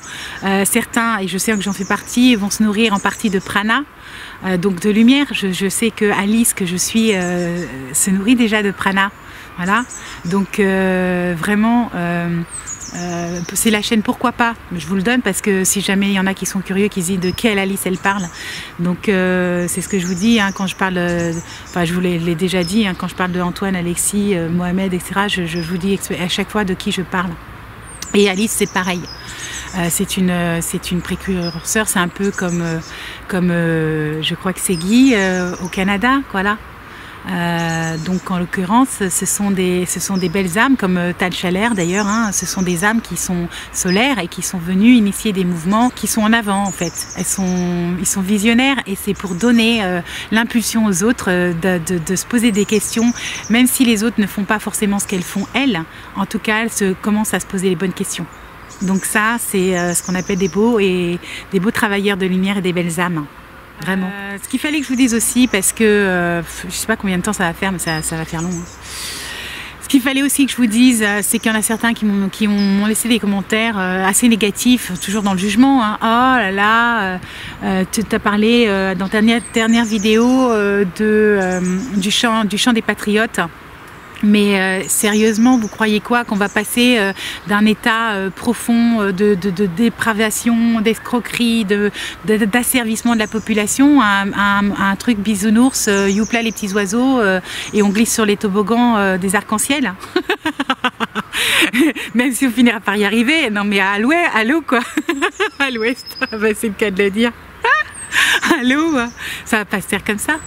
Certains, et je sais que j'en fais partie, vont se nourrir en partie de prana, donc de lumière. Je sais que Alice, que je suis, se nourrit déjà de prana. Voilà, donc vraiment... c'est la chaîne Pourquoi pas, je vous le donne parce que si jamais il y en a qui sont curieux, qui se disent de quelle Alice elle parle, donc c'est ce que je vous dis hein, quand je parle, enfin je vous l'ai déjà dit, hein, quand je parle de Antoine, Alexis, Mohamed, etc. Je vous dis à chaque fois de qui je parle. Et Alice c'est pareil. C'est une précurseur, c'est un peu comme je crois que c'est Guy au Canada, voilà. Donc en l'occurrence, ce sont des belles âmes comme Tal Chalair d'ailleurs, hein. Ce sont des âmes qui sont solaires et qui sont venues initier des mouvements qui sont en avant en fait. Ils sont visionnaires et c'est pour donner l'impulsion aux autres de se poser des questions, même si les autres ne font pas forcément ce qu'elles font elles. En tout cas, elles commencent à se poser les bonnes questions. Donc ça, c'est ce qu'on appelle des beaux travailleurs de lumière et des belles âmes. Vraiment. Ce qu'il fallait que je vous dise aussi, parce que je sais pas combien de temps ça va faire, mais ça va faire long. Hein. Ce qu'il fallait aussi que je vous dise, c'est qu'il y en a certains qui m'ont laissé des commentaires assez négatifs, toujours dans le jugement. Hein. Oh là là, tu as parlé dans ta dernière vidéo du chant des patriotes. Mais sérieusement, vous croyez quoi? Qu'on va passer d'un état profond de dépravation, d'escroquerie, d'asservissement de la population à un truc bisounours, youpla les petits oiseaux, et on glisse sur les toboggans des arcs-en-ciel? Même si on finira par y arriver, non mais à l'eau quoi, à l'ouest, c'est le cas de le dire. À l'eau, ça va pas se faire comme ça?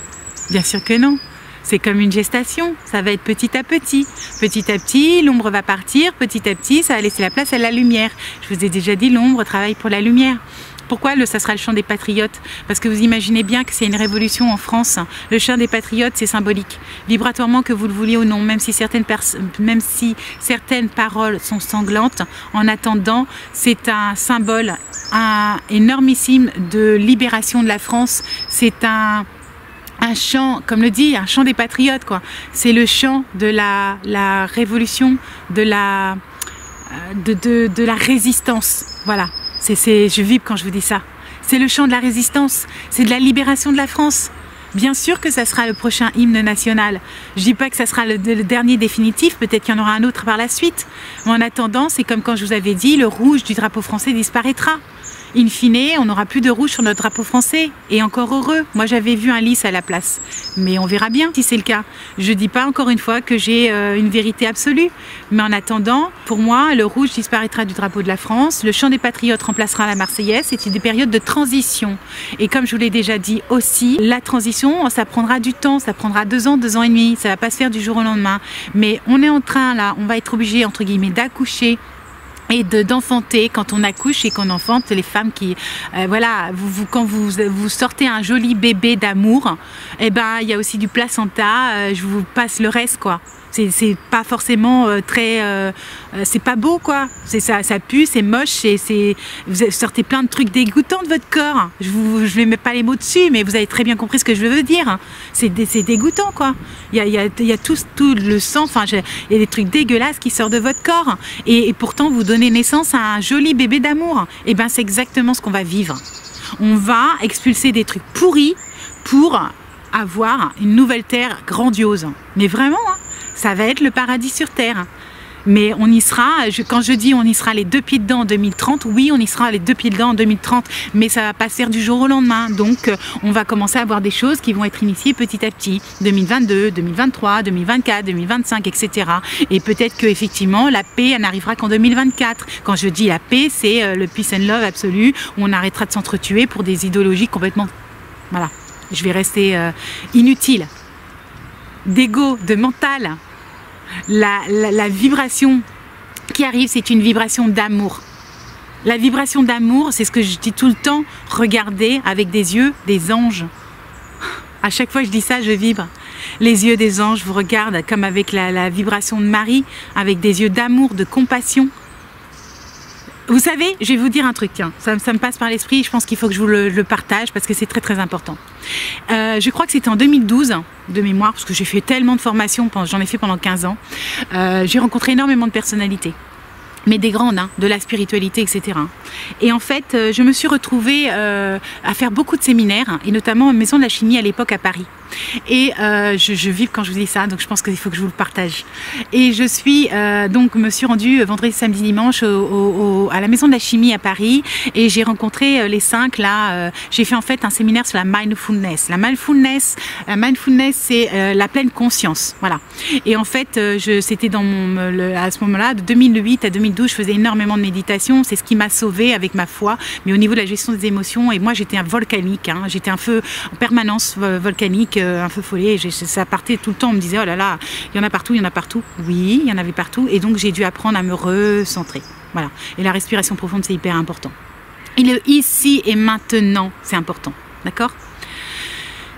Bien sûr que non. C'est comme une gestation, ça va être petit à petit. Petit à petit, l'ombre va partir, petit à petit, ça va laisser la place à la lumière. Je vous ai déjà dit, l'ombre travaille pour la lumière. Pourquoi ça sera le chant des patriotes? Parce que vous imaginez bien que c'est une révolution en France. Le chant des patriotes, c'est symbolique. Vibratoirement, que vous le vouliez ou non, même si certaines paroles sont sanglantes, en attendant, c'est un symbole énormissime de libération de la France. C'est un chant, comme le dit, un chant des patriotes, quoi. C'est le chant de la révolution, de la résistance. Voilà. Je vibre quand je vous dis ça. C'est le chant de la résistance. C'est de la libération de la France. Bien sûr que ça sera le prochain hymne national. Je dis pas que ça sera le dernier définitif, peut-être qu'il y en aura un autre par la suite. Mais en attendant, c'est comme quand je vous avais dit, le rouge du drapeau français disparaîtra. In fine, on n'aura plus de rouge sur notre drapeau français. Et encore heureux. Moi, j'avais vu un lys à la place. Mais on verra bien si c'est le cas. Je dis pas encore une fois que j'ai une vérité absolue. Mais en attendant, pour moi, le rouge disparaîtra du drapeau de la France. Le chant des patriotes remplacera la Marseillaise. C'est des périodes de transition. Et comme je vous l'ai déjà dit aussi, la transition, ça prendra du temps. Ça prendra 2 ans, 2 ans et demi. Ça va pas se faire du jour au lendemain. Mais on est en train, là, on va être obligé, entre guillemets, d'accoucher et d'enfanter. Quand on accouche et qu'on enfante, les femmes qui, voilà, quand vous sortez un joli bébé d'amour, eh ben, il y a aussi du placenta, je vous passe le reste, quoi. C'est pas forcément c'est pas beau, quoi. Ça pue, c'est moche, vous sortez plein de trucs dégoûtants de votre corps. Je ne mets pas les mots dessus, mais vous avez très bien compris ce que je veux dire. C'est dégoûtant, quoi. Il y a tout le sang, enfin, il y a des trucs dégueulasses qui sortent de votre corps. Et pourtant, vous donnez naissance à un joli bébé d'amour. Et ben, c'est exactement ce qu'on va vivre. On va expulser des trucs pourris pour avoir une nouvelle terre grandiose. Mais vraiment, hein, ça va être le paradis sur terre. Mais on y sera, quand je dis on y sera les 2 pieds dedans en 2030, oui, on y sera les 2 pieds dedans en 2030, mais ça va pas se faire du jour au lendemain. Donc on va commencer à avoir des choses qui vont être initiées petit à petit, 2022, 2023, 2024, 2025, etc. Et peut-être qu'effectivement la paix, elle n'arrivera qu'en 2024. Quand je dis la paix, c'est le peace and love absolu, où on arrêtera de s'entretuer pour des idéologies complètement... Voilà, je vais rester inutile. D'ego, de mental. La vibration qui arrive, c'est une vibration d'amour. La vibration d'amour, c'est ce que je dis tout le temps, regardez avec des yeux des anges. À chaque fois que je dis ça, je vibre. Les yeux des anges vous regardent comme avec la vibration de Marie, avec des yeux d'amour, de compassion. Vous savez, je vais vous dire un truc, tiens, ça me passe par l'esprit, je pense qu'il faut que je vous le partage parce que c'est très très important. Je crois que c'était en 2012, de mémoire, parce que j'ai fait tellement de formations, j'en ai fait pendant 15 ans. J'ai rencontré énormément de personnalités, mais des grandes, hein, de la spiritualité, etc. Et en fait, je me suis retrouvée à faire beaucoup de séminaires, et notamment en Maison de la Chimie à l'époque à Paris. Et je vibre quand je vous dis ça, donc je pense qu'il faut que je vous le partage. Et je suis donc me suis rendue vendredi, samedi, dimanche à la Maison de la Chimie à Paris, et j'ai rencontré les 5 là. J'ai fait en fait un séminaire sur la mindfulness. La mindfulness, c'est la pleine conscience, voilà. Et en fait, c'était dans à ce moment-là, de 2008 à 2012, je faisais énormément de méditation. C'est ce qui m'a sauvée avec ma foi, mais au niveau de la gestion des émotions. Et moi, j'étais un volcanique, hein. J'étais un feu en permanence volcanique, un feu follet. Ça partait tout le temps. On me disait, oh là là, il y en a partout, il y en a partout. Oui, il y en avait partout. Et donc, j'ai dû apprendre à me recentrer. Voilà. Et la respiration profonde, c'est hyper important. Et le ici et maintenant, c'est important. D'accord ?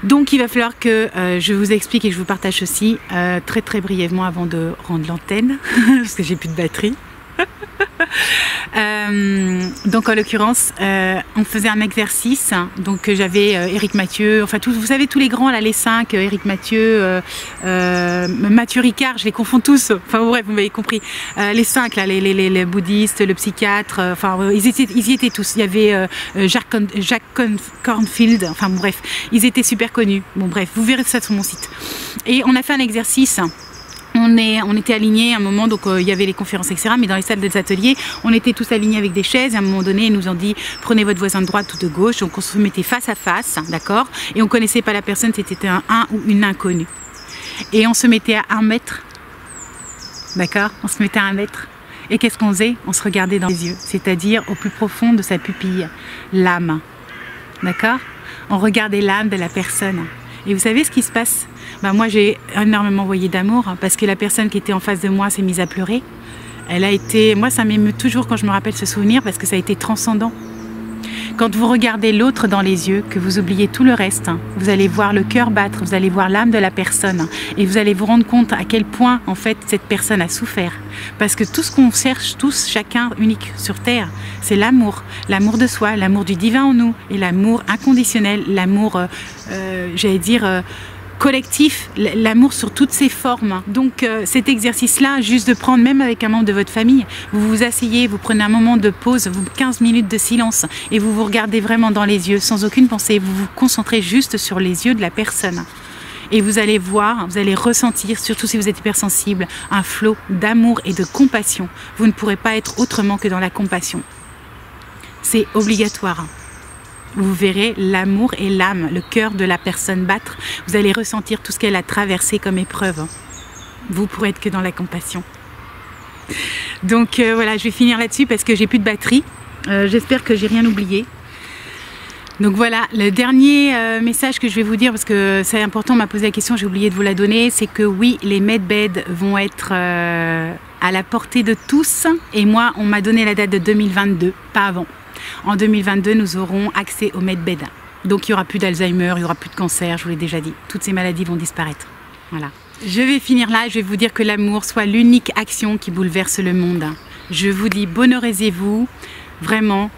Donc il va falloir que je vous explique et que je vous partage ceci très très brièvement avant de rendre l'antenne, parce que j'ai plus de batterie. Donc en l'occurrence, on faisait un exercice. Donc j'avais Éric Mathieu, enfin vous savez tous les grands là, les 5, Éric Mathieu, Mathieu Ricard, je les confonds tous. Enfin bref, vous m'avez compris. Les 5 là, les bouddhistes, le psychiatre, enfin ils y étaient tous. Il y avait Jacques Cornfield, enfin bon, bref, ils étaient super connus. Bon bref, vous verrez ça sur mon site. Et on a fait un exercice. On était alignés à un moment, donc il y avait les conférences, etc. Mais dans les salles des ateliers, on était tous alignés avec des chaises. Et à un moment donné, ils nous ont dit, prenez votre voisin de droite ou de gauche. Donc on se mettait face à face, d'accord. Et on connaissait pas la personne, c'était un ou une inconnue. Et on se mettait à 1 mètre, d'accord. On se mettait à 1 mètre. Et qu'est-ce qu'on faisait? On se regardait dans les yeux, c'est-à-dire au plus profond de sa pupille, l'âme, d'accord. On regardait l'âme de la personne. Et vous savez ce qui se passe? Ben moi j'ai énormément envoyé d'amour, hein, parce que la personne qui était en face de moi s'est mise à pleurer. Elle a été, moi ça m'émeut toujours quand je me rappelle ce souvenir, parce que ça a été transcendant. Quand vous regardez l'autre dans les yeux, que vous oubliez tout le reste, hein, vous allez voir le cœur battre, vous allez voir l'âme de la personne, hein, et vous allez vous rendre compte à quel point en fait cette personne a souffert. Parce que tout ce qu'on cherche tous, chacun unique sur terre, c'est l'amour. L'amour de soi, l'amour du divin en nous, et l'amour inconditionnel, l'amour, j'allais dire, collectif, l'amour sur toutes ses formes. Donc cet exercice-là, juste de prendre, même avec un membre de votre famille, vous vous asseyez, vous prenez un moment de pause, 15 minutes de silence, et vous vous regardez vraiment dans les yeux, sans aucune pensée, vous vous concentrez juste sur les yeux de la personne. Et vous allez voir, vous allez ressentir, surtout si vous êtes hypersensible, un flot d'amour et de compassion. Vous ne pourrez pas être autrement que dans la compassion. C'est obligatoire. Vous verrez l'amour et l'âme, le cœur de la personne battre. Vous allez ressentir tout ce qu'elle a traversé comme épreuve. Vous pourrez être que dans la compassion. Donc voilà, je vais finir là-dessus parce que j'ai plus de batterie. J'espère que j'ai rien oublié. Donc voilà, le dernier message que je vais vous dire, parce que c'est important, on m'a posé la question, j'ai oublié de vous la donner, c'est que oui, les medbeds vont être à la portée de tous. Et moi, on m'a donné la date de 2022, pas avant. En 2022, nous aurons accès au medbed. Donc il n'y aura plus d'Alzheimer, il n'y aura plus de cancer, je vous l'ai déjà dit. Toutes ces maladies vont disparaître. Voilà. Je vais finir là, je vais vous dire que l'amour soit l'unique action qui bouleverse le monde. Je vous dis bonheurisez-vous, vraiment.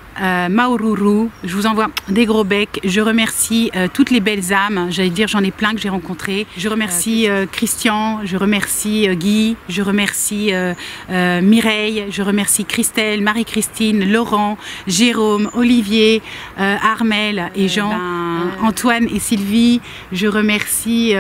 Maururu, je vous envoie des gros becs. Je remercie toutes les belles âmes, j'allais dire j'en ai plein que j'ai rencontrées. Je remercie Christian, je remercie Guy, je remercie Mireille, je remercie Christelle, Marie-Christine, Laurent, Jérôme, Olivier, Armel et Jean, Antoine et Sylvie. Je remercie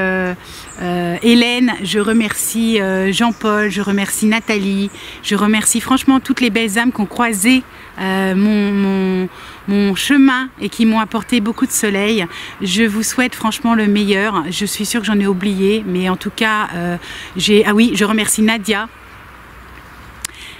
Hélène, je remercie Jean-Paul, je remercie Nathalie, je remercie franchement toutes les belles âmes qui ont croisé mon chemin et qui m'ont apporté beaucoup de soleil. Je vous souhaite franchement le meilleur. Je suis sûre que j'en ai oublié, mais en tout cas, ah oui, je remercie Nadia.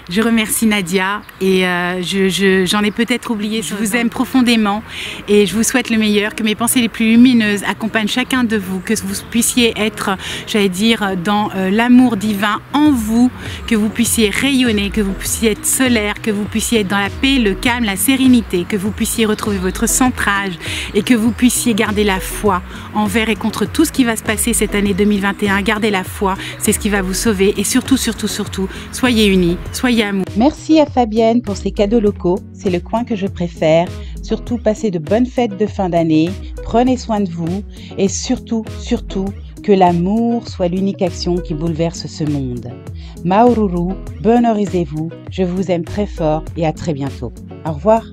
Je remercie Nadia et j'en ai peut-être oublié. Je vous aime profondément et je vous souhaite le meilleur, que mes pensées les plus lumineuses accompagnent chacun de vous, que vous puissiez être, j'allais dire, dans l'amour divin en vous, que vous puissiez rayonner, que vous puissiez être solaire, que vous puissiez être dans la paix, le calme, la sérénité, que vous puissiez retrouver votre centrage et que vous puissiez garder la foi envers et contre tout ce qui va se passer cette année 2021. Gardez la foi, c'est ce qui va vous sauver et surtout, surtout, surtout, soyez unis, soyez amour. Merci à Fabienne pour ces cadeaux locaux, c'est le coin que je préfère. Surtout, passez de bonnes fêtes de fin d'année, prenez soin de vous et surtout, surtout, que l'amour soit l'unique action qui bouleverse ce monde. Maururu, bonheurisez-vous, je vous aime très fort et à très bientôt. Au revoir.